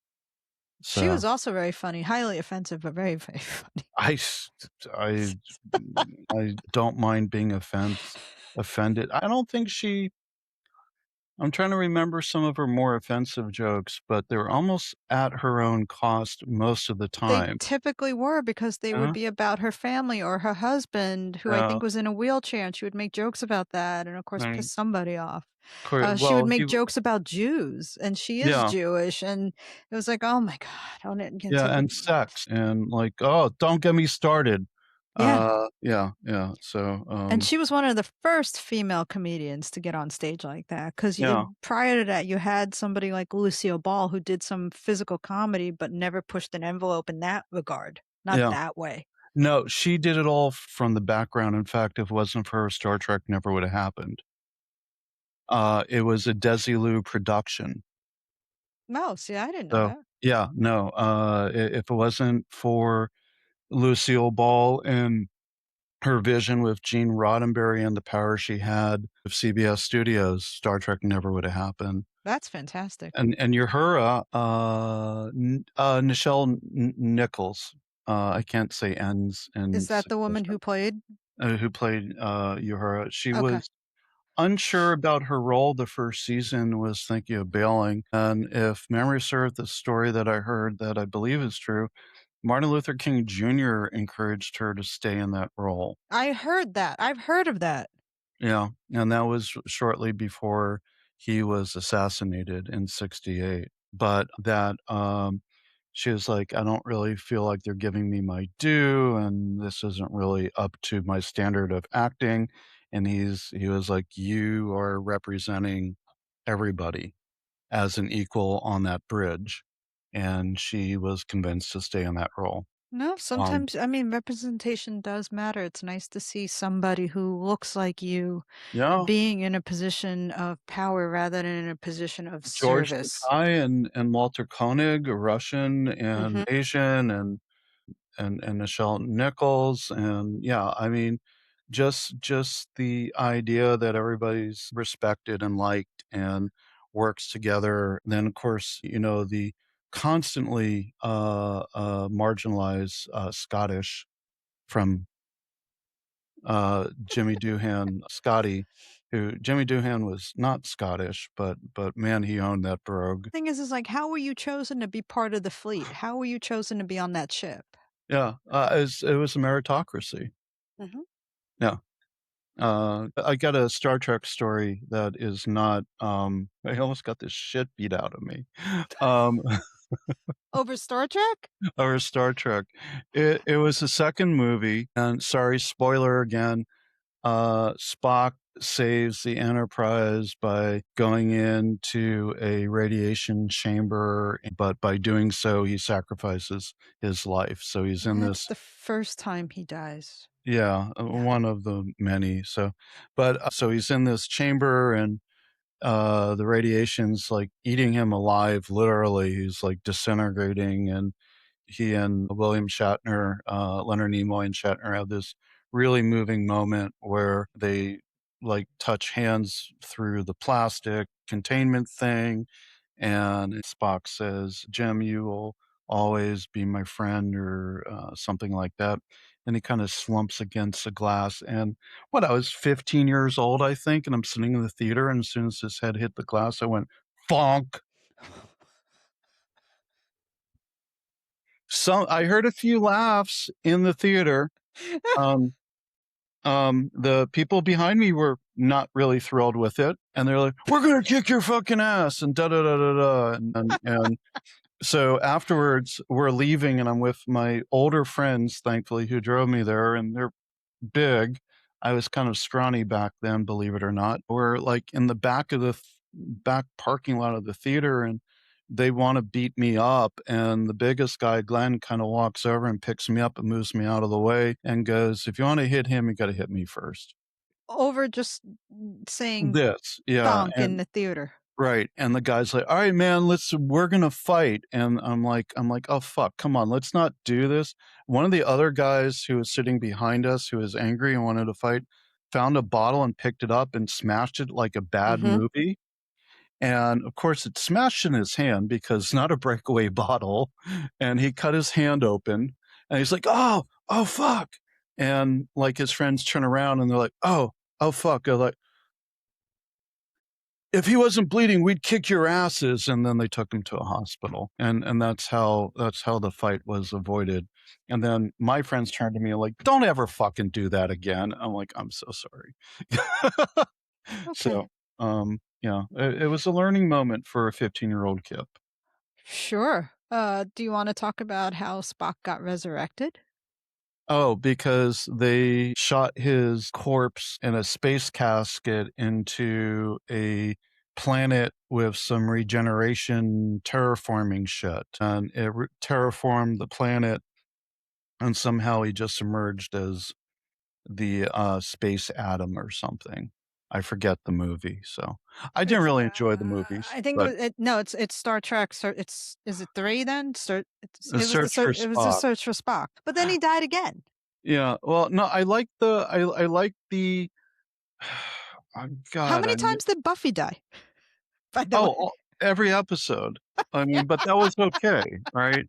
She So, was also very funny, highly offensive, but very, very funny. I s I I don't mind being offended. I don't think she I'm trying to remember some of her more offensive jokes, but they're almost at her own cost most of the They time. typically were because they would Yeah, be about her family or her husband, who I yeah, think was in a wheelchair, and she would make jokes about that and, of course, right. piss somebody off. She would Well, make jokes about Jews, and she is yeah. Jewish, and it was like, "Oh my god, I don't get Yeah, to the." and sex, and, like, "Oh, don't get me started." Yeah, Yeah, yeah, so, and she was one of the first female comedians to get on stage like that, 'cause yeah, prior to that, you had somebody like Lucille Ball who did some physical comedy, but never pushed an envelope in that regard, not yeah. that way. No, she did it all from the background. In fact, if it wasn't for her, Star Trek never would have happened. It was a Desilu production. No, see, I didn't know So, that. yeah, no, I if it wasn't for Lucille Ball and her vision with Gene Roddenberry and the power she had of CBS Studios, Star Trek never would have happened. That's fantastic. And Uhura, Nichelle N Nichols, I can't say N's Is in that the woman who played? who played, Uhura. She Okay. was unsure about her role the first season, was thinking of bailing, and if memory served, the story that I heard that I believe is true, Martin Luther King Jr. encouraged her to stay in that role. I heard that. I've heard of that. Yeah, and that was shortly before he was assassinated in '68. But she was like, "I don't really feel like they're giving me my due, and this isn't really up to my standard of acting." And he was like, "You are representing everybody as an equal on that bridge." And she was convinced to stay in that role. No, Um, sometimes, I mean, representation does matter. It's nice to see somebody who looks like you yeah, being in a position of power rather than in a position of George service. Takei and Walter Koenig, a Russian and Mhm. Asian, and Nichelle Nichols, and yeah, I mean, just the idea that everybody's respected and liked and works together. Then, of course, the constantly marginalized Scottish from Jimmy Doohan, Scotty, who Jimmy Doohan was not Scottish, but man, he owned that brogue. Thing is like, how were you chosen to be part of the fleet? How were you chosen to be on that ship? Yeah, it was a meritocracy. Mhm. Yeah. I got a Star Trek story that is not, I almost got the shit beat out of me, um, Over Star Trek? over Star Trek. It was the 2nd movie, and sorry, spoiler again, Spock saves the Enterprise by going into a radiation chamber, but by doing so, he sacrifices his life. So he's in That's this. the first time he dies. Yeah, Yeah. one of the many. So he's in this chamber, and the radiation's, like, eating him alive, literally. He's, like, disintegrating, and he and William Shatner, Leonard Nimoy and Shatner have this really moving moment where they, like, touch hands through the plastic containment thing, and Spock says, "Jim, you will always be my friend," or, something like that, and he kinda slumps against the glass, and I was 15 years old, I think, and I'm sitting in the theater, and as soon as his head hit the glass, I went, "Fonk." I heard a few laughs in the theater. um the people behind me were not really thrilled with it, and they're like, "We're gonna kick your fucking ass," and da da da da da, and so afterwards, we're leaving, and I'm with my older friends, thankfully, who drove me there, and they're big. I was kind of scrawny back then, believe it or not. We're, like, in the back of the back parking lot of the theater, and they wanna beat me up, and the biggest guy, Glenn, kinda walks over and picks me up and moves me out of the way and goes, "If you wanna hit him, you gotta hit me first." Over just saying Yeah, "thonk" in and the theater. right, and the guy's like, "All right, man, we're gonna fight," and I'm like, "Oh, fuck, come on, let's not do this." One of the other guys who was sitting behind us, who was angry and wanted to fight, found a bottle and picked it up and smashed it like a bad Mhm. movie, and, of course, it smashed in his hand because it's not a breakaway bottle, and he cut his hand open, and he's like, "Oh, fuck," and, like, his friends turn around, and they're like, "Oh, fuck," they're like, "If he wasn't bleeding, we'd kick your asses," and then they took him to a hospital, and that's how the fight was avoided, and then my friends turned to me like, "Don't ever fucking do that again." I'm like, "I'm so sorry." Okay. So, yeah, it was a learning moment for a 15-year-old kid. Sure. Do you wanna talk about how Spock got resurrected? Oh, because they shot his corpse in a space casket into a planet with some regeneration terraforming shit, and it terraformed the planet, and somehow he just emerged as the, space atom or something. I forget the movie, so I didn't It's, really enjoy the movies, I think but no, it's Star Trek, it's is it 3 then? The Search for It was the Spock. search for Spock, but then he died again. Yeah, well, no, I like the oh How god, many I times did Buffy die, by the way? oh, every episode. I mean, but that was okay, right?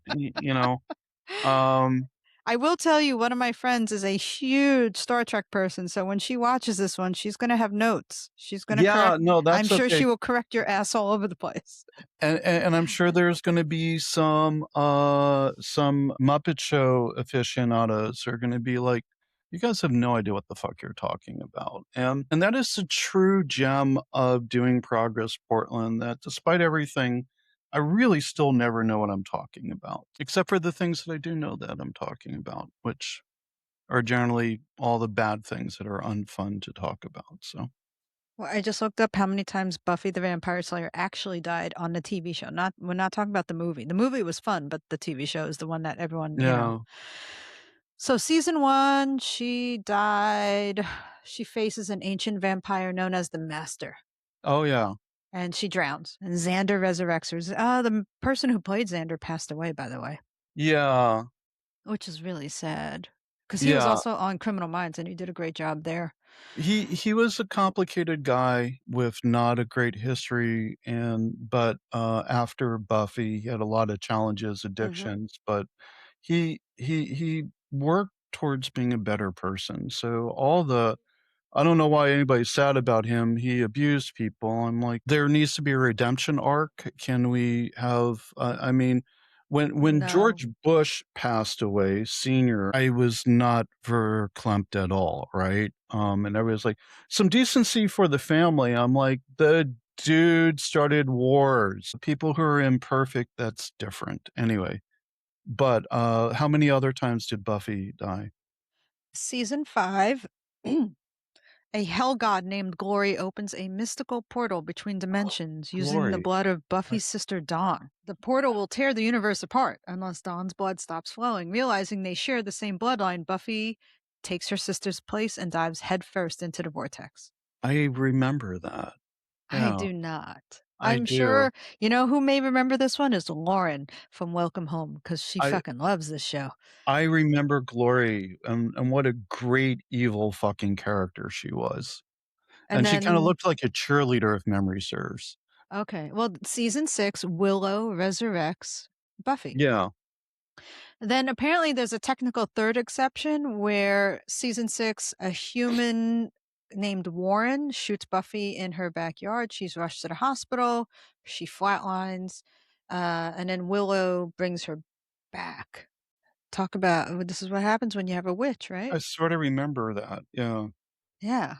Um, I will tell you, one of my friends is a huge Star Trek person, so when she watches this one, she's gonna have notes. She's gonna yeah, correct no, I'm that's sure okay, she will correct your ass all over the place. and I'm sure there's gonna be some Muppet Show aficionados who are gonna be like, "You guys have no idea what the fuck you're talking about," and that is the true gem of doing Progress Portland, that despite everything, I really still never know what I'm talking about, except for the things that I do know that I'm talking about, which are generally all the bad things that are unfun to talk about, so Well, I just looked up how many times Buffy the Vampire Slayer actually died on the TV show. Not we're not talking about the movie. The movie was fun, but the TV show is the one that everyone, Yeah. So season 1, she died. She faces an ancient vampire known as the Master, Oh, yeah. and she drowns. And Xander resurrects her. The person who played Xander passed away, by the way, Yeah. which is really sad because he was Yeah. also on Criminal Minds, and he did a great job there. He was a complicated guy with not a great history but, after Buffy, he had a lot of challenges, Hmm. addictions, but he worked towards being a better person, so all the I don't know why anybody's sad about him. He abused people. I'm like, there needs to be a redemption arc. Can we have? I mean, when No. George Bush passed away, senior, I was not verklempt at all, right? And everybody's like, some decency for the family. I'm like, the dude started wars. People who are imperfect, that's different. Anyway, but how many other times did Buffy die? Season 5. A hell god named Glory opens a mystical portal between dimensions using the Glory. blood of I, Buffy's sister Dawn. The portal will tear the universe apart unless Dawn's blood stops flowing. Realizing they share the same bloodline, Buffy takes her sister's place and dives headfirst into the vortex. I remember that. I Yeah, do not. I I'm do. sure you know who may remember this one is Lauren from Welcome Home because she I fucking loves this show. I remember Glory, and what a great evil fucking character she was. And And she kinda then, looked like a cheerleader if memory serves. okay, well, season 6, Willow resurrects Buffy. Yeah, Then apparently there's a technical third exception where season 6, a human named Warren shoots Buffy in her backyard. She's rushed to the hospital. She flatlines. And then Willow brings her back. Talk about this is what happens when you have a witch, right? I sorta remember that, yeah. Yeah.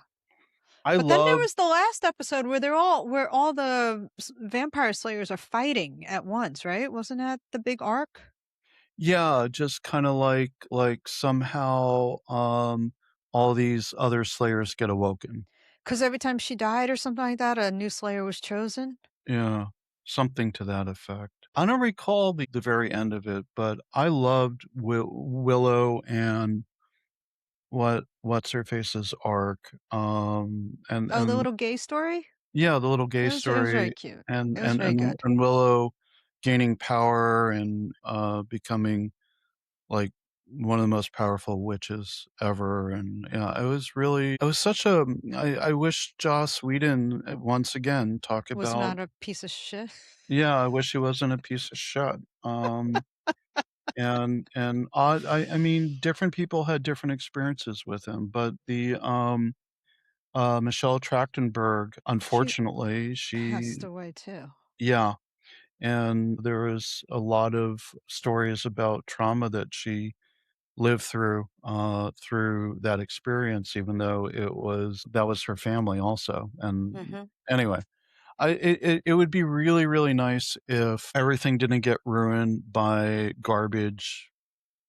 I But then there loved was the last episode where all the vampire slayers are fighting at once, right? Wasn't that the big arc? yeah, just kinda like somehow, all these other Slayers get awoken. Because every time she died or something like that, a new slayer was chosen. Yeah, something to that effect. I don't recall the very end of it, but I loved Willow and what's her face's arc, Oh, the and little gay story? yeah, the little gay It was very story cute. and It was very good. Willow gaining power and, becoming, like, one of the most powerful witches ever, and, yeah, it was such a I wish Joss Whedon, once again, talk Was about not a piece of shit. yeah, I wish he wasn't a piece of shit, and I mean, different people had different experiences with him, but Michelle Trachtenberg, She unfortunately, passed away too. yeah, and there was a lot of stories about trauma that she lived through that experience, even though that was her family also, and Mhm. anyway, it would be really, really nice if everything didn't get ruined by garbage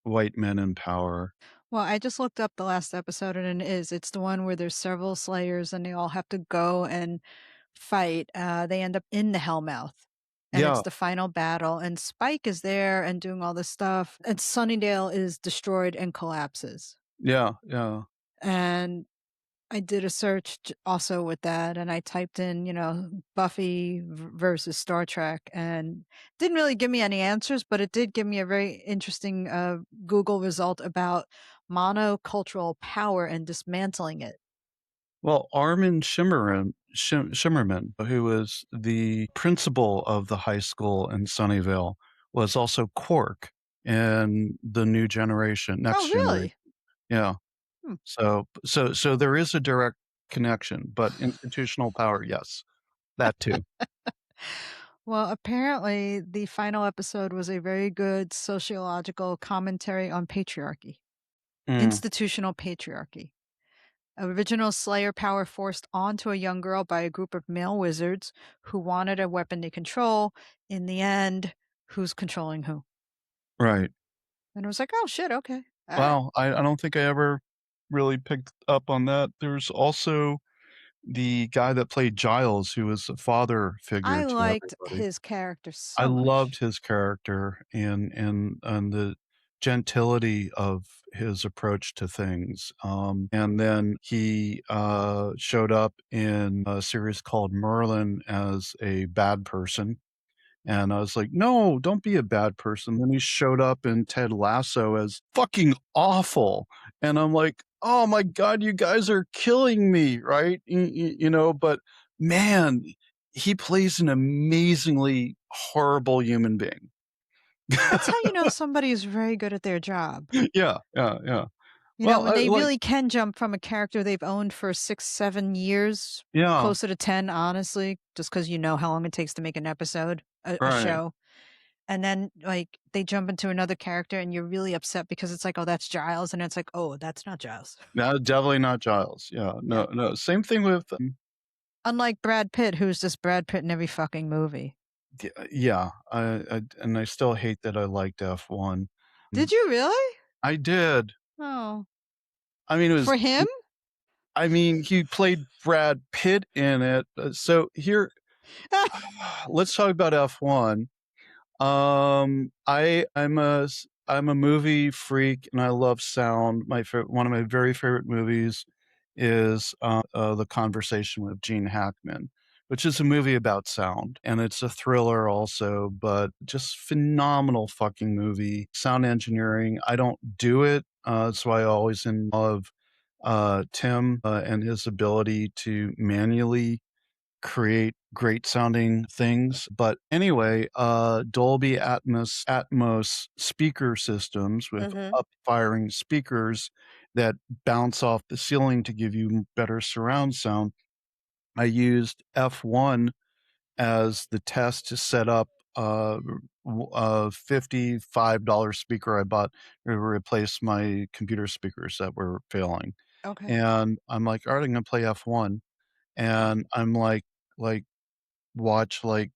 white men in power. Well, I just looked up the last episode and it is. It's the one where there's several slayers and they all have to go and fight. They end up in the Hellmouth. And it's Yeah, the final battle, and Spike is there and doing all this stuff, and Sunnydale is destroyed and collapses. yeah, yeah. And I did a search also with that, and I typed in, Buffy versus Star Trek, and didn't really give me any answers, but it did give me a very interesting Google result about monocultural power and dismantling it. Well, Armin Shimmerman, who was the principal of the high school in Sunnyvale, was also Quark in the new generation, Oh, next generation. really? Yeah. Hmm. So there is a direct connection, but institutional power, yes, that too. Well, apparently, the final episode was a very good sociological commentary on patriarchy, Mm, institutional patriarchy. Original Slayer power forced onto a young girl by a group of male wizards who wanted a weapon to control. In the end, who's controlling who? right. And it was like, oh shit, okay. Wow, I don't think I ever really picked up on that. There's also the guy that played Giles, who was a father figure I to liked everybody. his character I so loved much. his character and the gentility of his approach to things. And then he showed up in a series called Merlin as a bad person. And I was like, no, don't be a bad person. Then he showed up in Ted Lasso as fucking awful. And I'm like, oh my God, you guys are killing me, right? But man, he plays an amazingly horrible human being. That's how you know somebody is very good at their job. Yeah, yeah, yeah. You know, Well, when they like, really can jump from a character they've owned for 6, 7 years, yeah, closer to 10, honestly, just because you know how long it takes to make an episode, a right. show. And then, like, they jump into another character and you're really upset because it's like, "Oh, that's Giles," and it's like, "Oh, that's not Giles." No, definitely not Giles. Yeah, Yeah. no, no. Same thing with, Unlike Brad Pitt, who's just Brad Pitt in every fucking movie. yeah. And I still hate that I liked F1. Did you really? I did. Oh. I mean, it was For him? I mean, he played Brad Pitt in it, so here let's talk about F1. I'm a movie freak, and I love sound. My favorite one of my very favorite movies is, The Conversation with Gene Hackman, which is a movie about sound, and it's a thriller also, but just phenomenal fucking movie. Sound engineering, I don't do it, so I always in awe of, Tim, and his ability to manually create great sounding things. But anyway, Dolby Atmos speaker systems with Mhm. up firing speakers that bounce off the ceiling to give you better surround sound. I used F1 as the test to set up a $55 speaker I bought to replace my computer speakers that were failing. Okay. And I'm like, all right, I'm gonna play F1. And I'm like watch like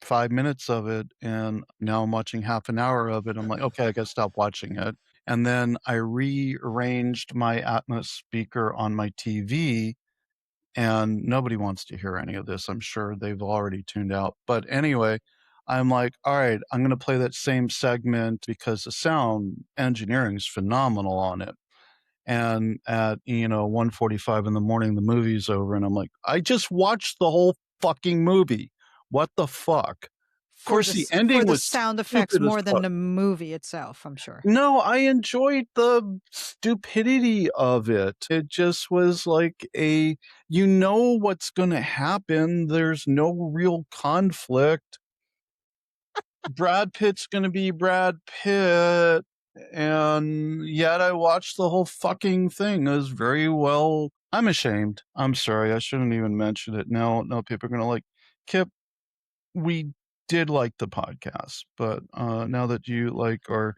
5 minutes of it, and now I'm watching half an hour of it. I'm like, "Okay, I gotta stop watching it." And then I rearranged my Atmos speaker on my TV, and nobody wants to hear any of this. I'm sure they've already tuned out. But anyway, I'm like, "Alright, I'm gonna play that same segment because the sound engineering is phenomenal on it." And at, 1:45 in the morning, the movie's over, and I'm like, "I just watched the whole fucking movie. What the fuck?" Of course, the For ending the was sound effects stupid as more than fuck. the movie itself, I'm sure. No, I enjoyed the stupidity of it. It just was like you know what's gonna happen, there's no real conflict. Brad Pitt's gonna be Brad Pitt, and yet I watched the whole fucking thing. It was very well. I'm ashamed. I'm sorry, I shouldn't even mention it. Now people are gonna like, "Kip, we did like the podcast, but, now that you, like, are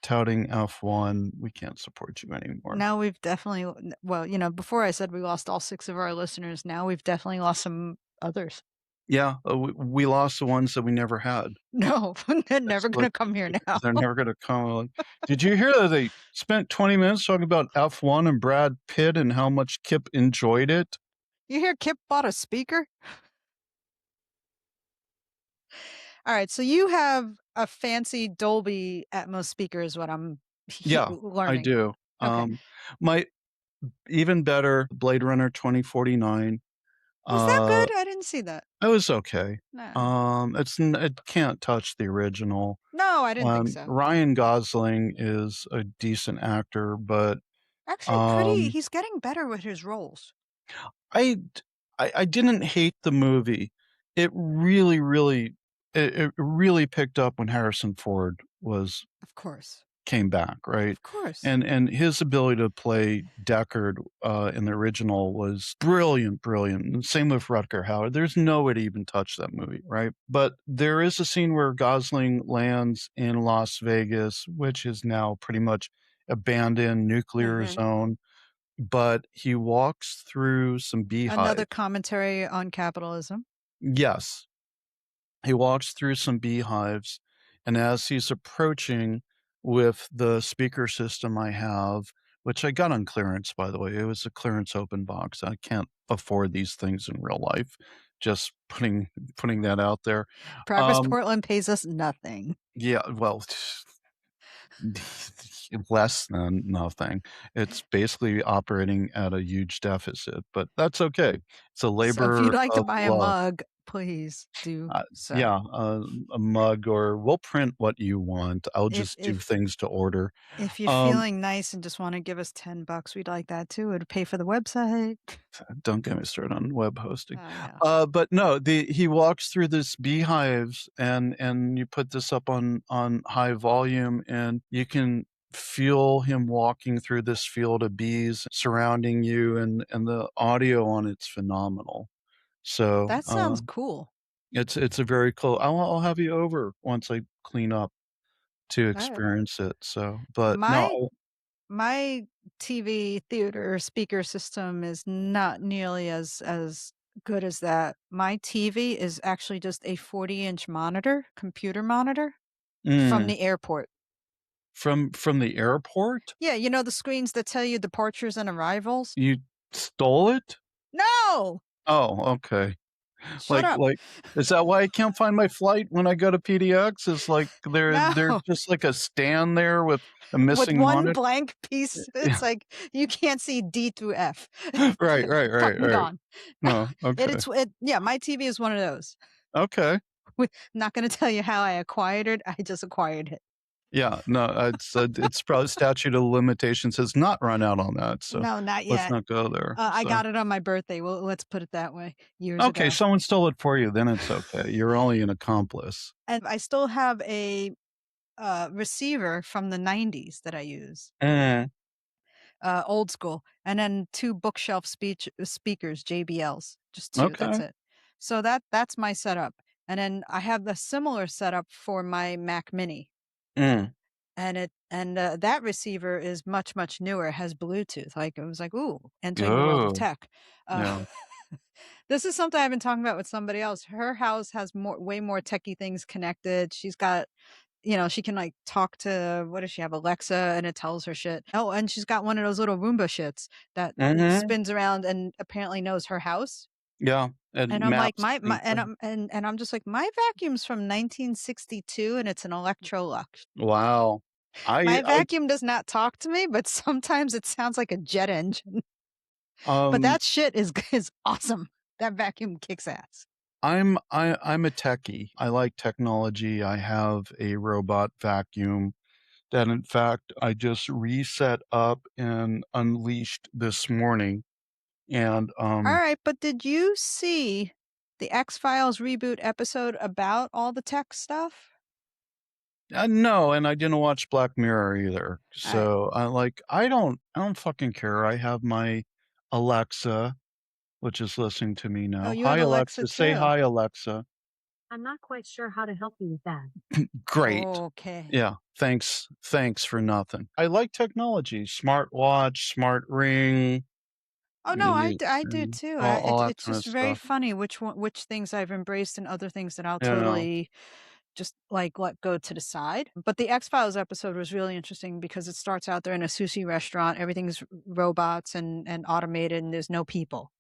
touting F1, we can't support you anymore." Now we've definitely well, before I said we lost all 6 of our listeners, now we've definitely lost some others. Yeah, we lost the ones that we never had. No, they're That's never what gonna come here because now. they're never gonna come like, "Did you hear that they spent 20 minutes talking about F1 and Brad Pitt and how much Kip enjoyed it?" You hear Kip bought a speaker? Alright, so you have a fancy Dolby Atmos speaker is what I'm Yeah, I learning. do. Okay. My even better, Blade Runner 2049, Was that uh, good? I didn't see that. it was okay. No. It can't touch the original. No, I didn't think so. Ryan Gosling is a decent actor, but, Actually, um he's getting better with his roles. I d I didn't hate the movie. It really, really it really picked up when Harrison Ford was Of course. came back, right? Of course. And his ability to play Deckard, in the original was brilliant, brilliant, and same with Rutger Hauer. There's no way to even touch that movie, right? But there is a scene where Gosling lands in Las Vegas, which is now pretty much abandoned nuclear Mhm. zone, but he walks through some Another beehives. commentary on capitalism. Yes, he walks through some beehives, and as he's approaching with the speaker system I have, which I got on clearance, by the way. It was a clearance open box. I can't afford these things in real life. Just putting that out there. Progress Um, Portland pays us nothing. yeah, well, less than nothing. It's basically operating at a huge deficit, but that's okay. It's a So if you'd labor like to of buy a love. mug, please do so. Yeah, a mug, or we'll print what you want. I'll If just do if things to order. if you're Um, feeling nice and just wanna give us $10, we'd like that too. It'd pay for the website. don't get me started on web hosting. I know. But no, the he walks through this beehives, and you put this up on high volume, and you can feel him walking through this field of bees surrounding you, and the audio on it's phenomenal. So, That sounds cool. it's a very cool. I'll have you over once I clean up to Alright. experience it, so but no. My my TV theater speaker system is not nearly as good as that. My TV is actually just a 40-inch monitor, computer monitor from Mm, the airport. from the airport? Yeah, you know the screens that tell you departures and arrivals? You stole it? No! Oh, okay. Shut up. Like, is that why I can't find my flight when I go to PDX? Is like they're No. just like a stand there with a With missing one monitor? blank piece, Yeah. it's like you can't see D through F. Right, right, right, Fucking right. gone. No, okay. It's yeah, my TV is one of those. Okay. Not gonna tell you how I acquired it, I just acquired it. Yeah, no, it's probably statute of limitations has not run out on that, so No, not let's yet. not go there, I so got it on my birthday, well, let's put it that way, years okay, ago. someone stole it for you, then it's okay. You're only an accomplice. And I still have a, receiver from the '90s that I use, Mm, old school, and then 2 bookshelf speakers, JBLs, just 2, that's okay. it. So that's my setup, and then I have the similar setup for my Mac Mini, Mm. that receiver is much, much newer, it has Bluetooth, like, it was like, "Ooh, entering the world of Oh, tech." Uh, yeah. this is something I've been talking about with somebody else. Her house has way more techie things connected. She's got she can, like, talk to what does she have? Alexa, and it tells her shit. Oh, and she's got one of those little Roomba shits that Mhm. spins around and apparently knows her house. Yeah, and And I'm like, maps "My" things and out. I'm just like, "My vacuum's from 1962, and it's an Electrolux. Wow. My I vacuum does not talk to me, but sometimes it sounds like a jet engine." But um, that shit is is awesome. That vacuum kicks ass. I'm a techie. I like technology. I have a robot vacuum that, in fact, I just reset up and unleashed this morning, and, Alright, but did you see the X-Files reboot episode about all the tech stuff? no, and I didn't watch Black Mirror either, Alright. so, I don't fucking care. I have my Alexa, which is listening to me Oh, now. you "Hi, have Alexa Alexa." "Say too. hi, Alexa." I'm not quite sure how to help you with that. "Great." Okay. Yeah, thanks for nothing. I like technology, smartwatch, smart ring, Oh, no, y I do and too. all that It's kinda just very stuff. funny which things I've embraced and other things that I'll You know? totally just, like, let go to the side. But the X-Files episode was really interesting because it starts out there in a sushi restaurant, everything's robots and automated, and there's no people.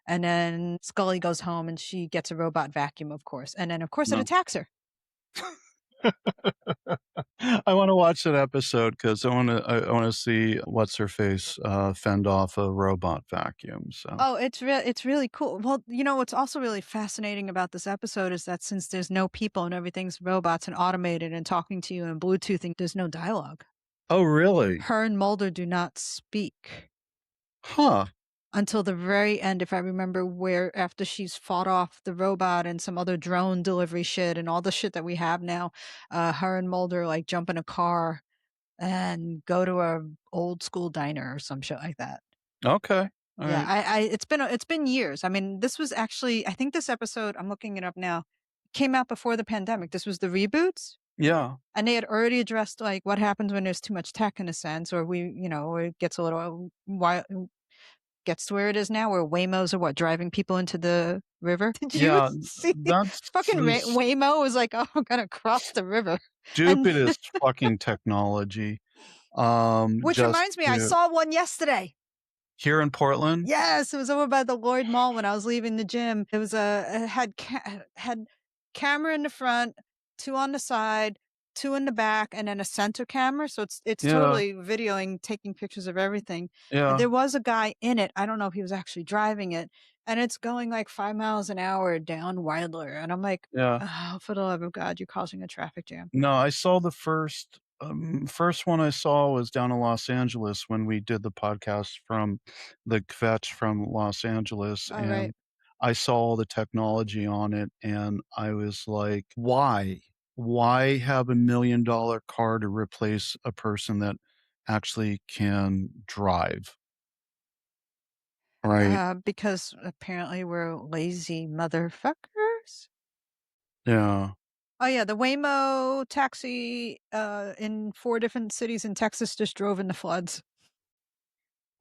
And then Scully goes home and she gets a robot vacuum, of course, and then, of course, it No. attacks her. I wanna watch that episode 'cause I wanna see what's her face, fend off a robot vacuum, so Oh, it's really cool. Well, what's also really fascinating about this episode is that since there's no people and everything's robots and automated and talking to you and Bluetoothing, there's no dialogue. Oh, really? Her and Mulder do not speak Huh. until the very end, if I remember, where after she's fought off the robot and some other drone delivery shit and all the shit that we have now, her and Mulder like jump in a car and go to a old school diner or some shit like that. Okay. Yeah, Alright. it's been years. I mean, this was actually I think this episode, I'm looking it up now, came out before the pandemic. This was the reboots, Yeah. and they had already addressed, like, what happens when there's too much tech in a sense, or it gets a little why gets to where it is now, where Waymos are what, driving people into the river? Did you Yeah, see that's fucking the Waymo was like, "Oh, I'm gonna cross the river," and stupidest fucking technology. Which just reminds me, I to saw one yesterday. here in Portland. Yes, it was over by the Lloyd Mall when I was leaving the gym. It was it had camera in the front, 2 on the side, 2 in the back, and then a center camera, so it's Yeah, totally videoing, taking pictures of everything, and yeah, there was a guy in it, I don't know if he was actually driving it, and it's going like 5 miles an hour down Wilder, and I'm like, yeah. "Oh, for the love of God, you're causing a traffic jam." No, I saw the first one I saw was down in Los Angeles when we did the podcast from the Kvetch from Los Angeles, Alright. and I saw all the technology on it, and I was like, "Why? Why have $1,000,000 car to replace a person that actually can drive?" Right? Because apparently we're lazy motherfuckers? Yeah. Oh, yeah, the Waymo taxi, in 4 different cities in Texas just drove in the floods.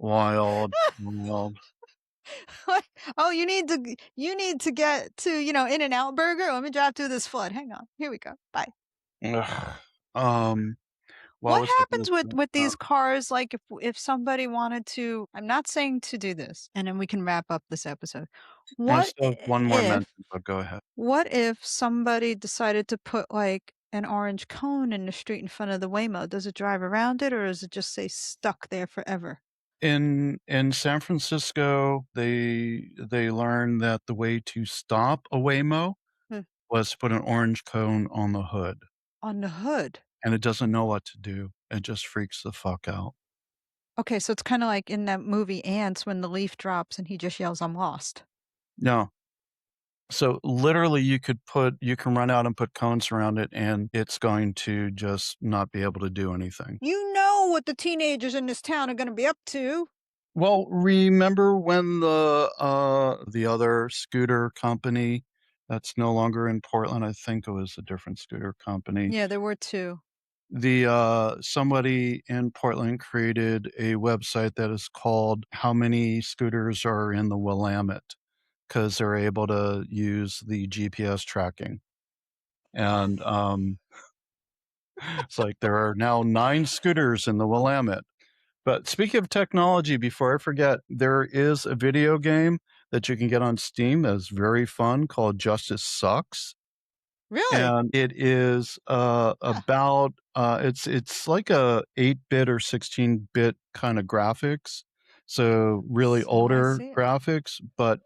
Wild, wild. What? "Oh, you need to get to, In-N-Out Burger? Let me drive through this flood. Hang on. Here we go. Bye." Ugh. Um, what What was I gonna happens with say? these cars, like, if somebody wanted to I'm not saying to do this, and then we can wrap up this episode. I What still have one more if mention, but go ahead. what if somebody decided to put, like, an orange cone in the street in front of the Waymo? Does it drive around it, or does it just say stuck there forever? In San Francisco, they learned that the way to stop a Waymo Hmm, was to put an orange cone on the hood, on the hood. and it doesn't know what to do. It just freaks the fuck out. Okay, so it's kinda like in that movie Ants when the leaf drops and he just yells, "I'm lost." No. So, literally, you can run out and put cones around it, and it's going to just not be able to do anything. You know what the teenagers in this town are gonna be up to. Well, remember when the other scooter company that's no longer in Portland, I think it was a different scooter company. Yeah, there were 2. Somebody in Portland created a website that is called "How Many Scooters Are in the Willamette?" Because 'cause they're able to use the GPS tracking, and, it's like there are now 9 scooters in the Willamette. But speaking of technology, before I forget, there is a video game that you can get on Steam that's very fun called Justice Sucks, Really? and it is, Huh. about, it's like a 8-bit or 16-bit kinda graphics, so really So I older see it. graphics, but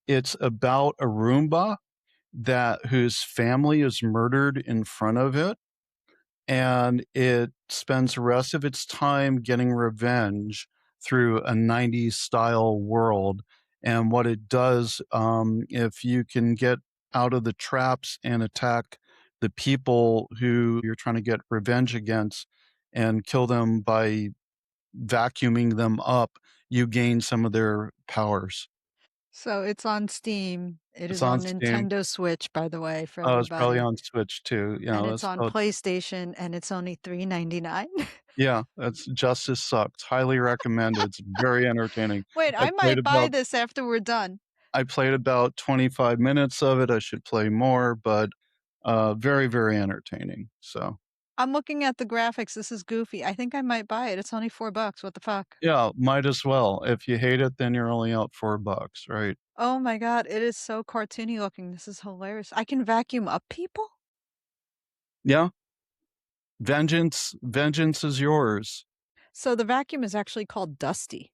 it's about a Roomba that whose family is murdered in front of it, and it spends the rest of its time getting revenge through a 90s style world. And what it does, if you can get out of the traps and attack the people who you're trying to get revenge against and kill them by vacuuming them up, you gain some of their powers. So it's on Steam. It It's is on on Steam. Nintendo Switch, by the way, for Oh, it's probably everybody. on Switch too. You And know, it's that's on PlayStation, and it's only $3.99. yeah, that's Justice Sucks. Highly recommended. It's very entertaining. Wait, I I played might buy about this after we're done. I played about 25 minutes of it. I should play more, but, very, very entertaining. So, I'm looking at the graphics. This is goofy. I think I might buy it. It's only $4. What the fuck? yeah, might as well. If you hate it, then you're only out 4 bucks, right? Oh my god, it is so cartoony looking. This is hilarious. I can vacuum up people? Yeah, vengeance is yours. So the vacuum is actually called Dusty.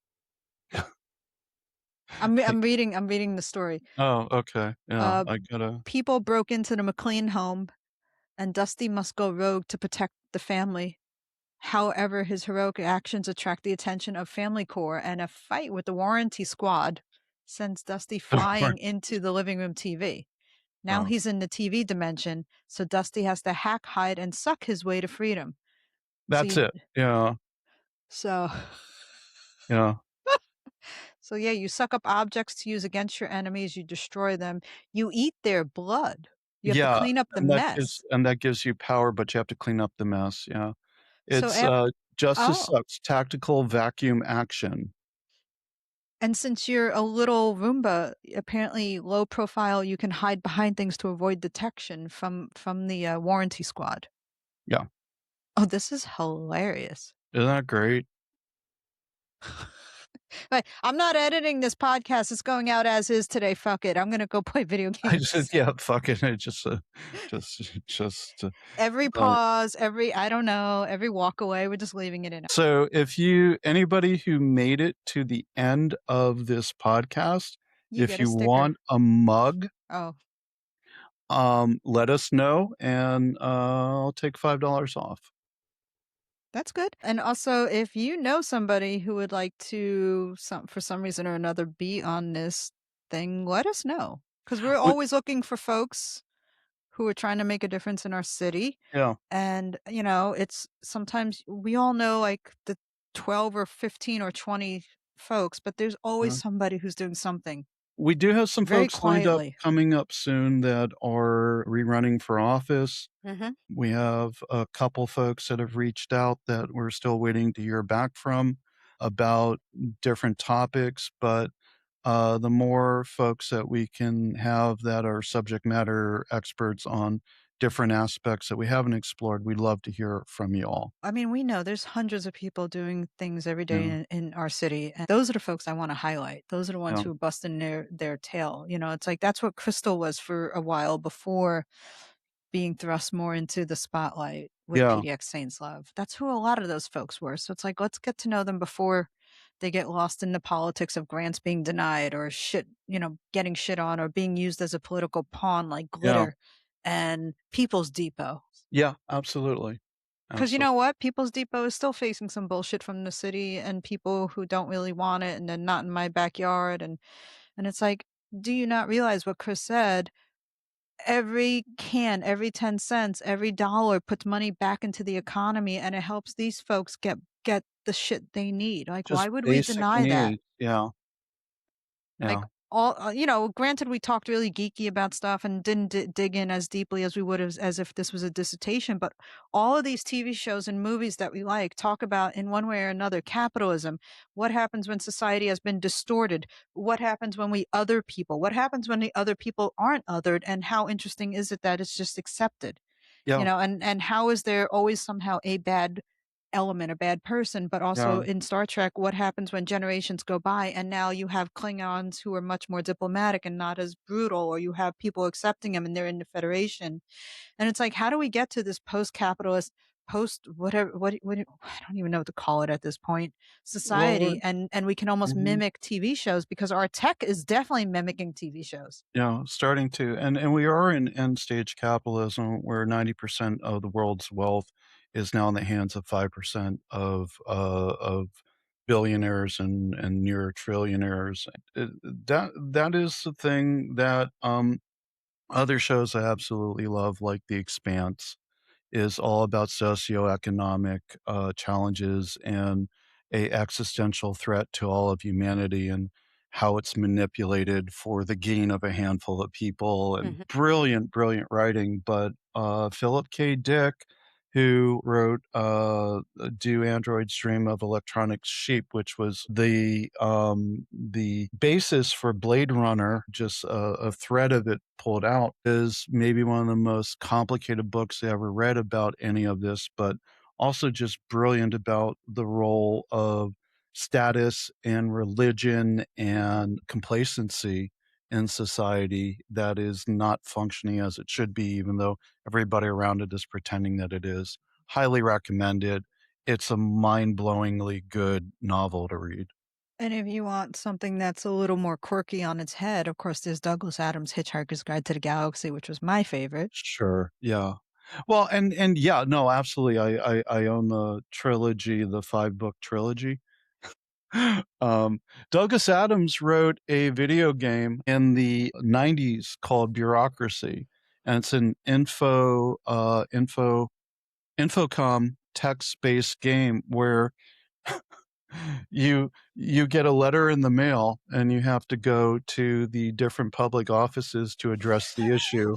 I'm reading the story. Oh, okay. Yeah, Uh, I gotta People broke into the McLean home, and Dusty must go rogue to protect the family. However, his heroic actions attract the attention of Family Corps, and a fight with the warranty squad sends Dusty flying into the living room TV. Now Oh, he's in the TV dimension, so Dusty has to hack, hide, and suck his way to freedom. So that's you, it. Yeah, so, yeah. so yeah, you suck up objects to use against your enemies. You destroy them. You eat their blood. You have to Yeah, clean up the mess. and that gives you power, but you have to clean up the mess, yeah. So It's, after, Justice oh, Sucks, tactical vacuum action. and since you're a little Roomba, apparently low profile, you can hide behind things to avoid detection from the warranty squad. Yeah. Oh, this is hilarious. Isn't that great? But I'm not editing this podcast. It's going out as is today. Fuck it. I'm gonna go play video I said, games. yeah, fuck it. I just Every don't. pause, every I don't know, every walk away, we're just leaving it in. So if anybody who made it to the end of this podcast, You if get a you sticker. want a mug, Oh, let us know and I'll take $5 off. that's good. And also, if you know somebody who would like to for some reason or another be on this thing, let us know. Because we're Wh- always looking for folks who are trying to make a difference in our city. Yeah. And, it's sometimes we all know like the 12 or 15 or 20 folks, but there's always uh, somebody who's doing something We do have some very folks lined up quietly. coming up soon that are rerunning for office. Mhm. We have a couple folks that have reached out that we're still waiting to hear back from about different topics, but the more folks that we can have that are subject matter experts on different aspects that we haven't explored, we'd love to hear from you all. I mean, we know there's hundreds of people doing things every day Yeah, in our city. And those are the folks I want to highlight. Those are the ones yeah, who are busting their tail. It's like that's what Crystal was for a while before being thrust more into the spotlight with yeah, PDX Saints Love. That's who a lot of those folks were. So it's like, let's get to know them before they get lost in the politics of grants being denied or shit, getting shit on or being used as a political pawn like yeah, glitter and People's Depot. yeah, absolutely. Because you Absolutely. know what? People's Depot is still facing some bullshit from the city and people who don't really want it and then not in my backyard. And it's like, do you not realize what Chris said? Every can, every 10 cents, every dollar puts money back into the economy and it helps these folks get the shit they need. Like, Just why would we basic deny that? needs. Yeah, Like yeah, all, granted, we talked really geeky about stuff and didn't dig in as deeply as we would have, as if this was a dissertation. But all of these TV shows and movies that we like talk about in one way or another capitalism. What happens when society has been distorted? What happens when we other people? What happens when the other people aren't othered? And how interesting is it that it's just accepted? yeah, And how is there always somehow a bad element, a bad person, but also yeah, in Star Trek, what happens when generations go by and now you have Klingons who are much more diplomatic and not as brutal, or you have people accepting them and they're in the Federation. And it's like, how do we get to this post-capitalist, post whatever, I don't even know what to call it at this point, Well, we're society, and we can almost mhm. mimic TV shows because our tech is definitely mimicking TV shows. Yeah, starting to, and we are in end stage capitalism where 90% of the world's wealth is now in the hands of 5% of billionaires and near trillionaires. That is the thing that other shows I absolutely love, like The Expanse, is all about socioeconomic challenges and a existential threat to all of humanity and how it's manipulated for the gain of a handful of people and Mhm. brilliant, brilliant writing. But Philip K. Dick, who wrote Do Androids Dream of Electronic Sheep, which was the basis for Blade Runner, just a thread of it pulled out, is maybe one of the most complicated books I ever read about any of this, but also just brilliant about the role of status and religion and complacency in society that is not functioning as it should be, even though everybody around it is pretending that it is. Highly recommended. It's a mind-blowingly good novel to read. And if you want something that's a little more quirky on its head, of course, there's Douglas Adams' Hitchhiker's Guide to the Galaxy, which was my favorite. Sure, yeah. Well, and yeah, no, absolutely. I own the trilogy, the 5-book trilogy. Um, Douglas Adams wrote a video game in the '90s called Bureaucracy, and it's an infocom text-based game where you get a letter in the mail, and you have to go to the different public offices to address the issue,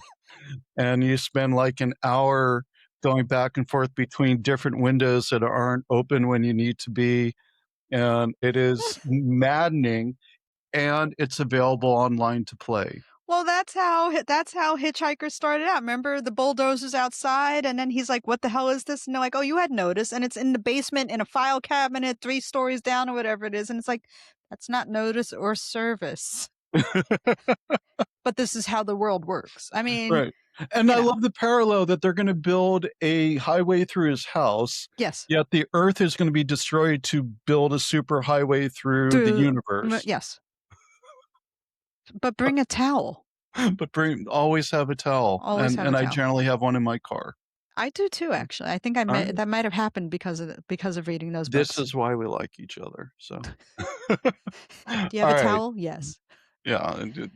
and you spend, like, an hour going back and forth between different windows that aren't open when you need to be, and it is maddening, and it's available online to play. Well, that's how Hitchhiker started out. Remember the bulldozers outside, and then he's like, "What the hell is this?" And they're like, "Oh, you had noticed, and it's in the basement in a file cabinet, 3 stories down, or whatever it is." And it's like, that's not notice or service. But this is how the world works. I mean, Right. And you I know, love the parallel that they're gonna build a highway through his house, yes, yet the Earth is gonna be destroyed to build a super highway through the through universe. yes, but bring a towel. But bring always have a towel, Always have a and I towel. generally have one in my car. I do too, actually. I think Alright. that might have happened because of reading those This books. is why we like each other, so. Do you have a Alright. towel? Yes. Yeah, and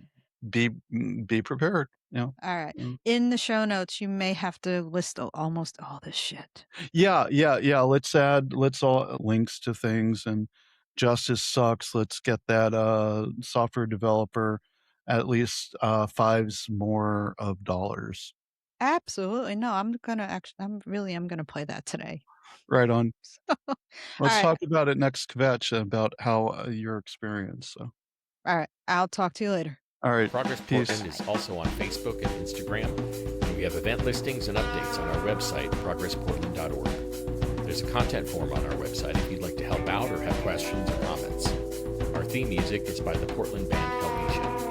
be prepared, you know? All right. Mm. In the show notes, you may have to list almost all this shit. Yeah, let's all links to things, and justice sucks, let's get that, software developer at least, 5s more of dollars. Absolutely. No, I'm gonna play that today. Right on. All Let's right. talk about it next kvetch about how, your experience, so. All right. I'll talk to you later. Alright, Progress peace. Portland is also on Facebook and Instagram, and we have event listings and updates on our website, progressportland.org. There's a content form on our website if you'd like to help out or have questions or comments. Our theme music is by the Portland band Helvetia.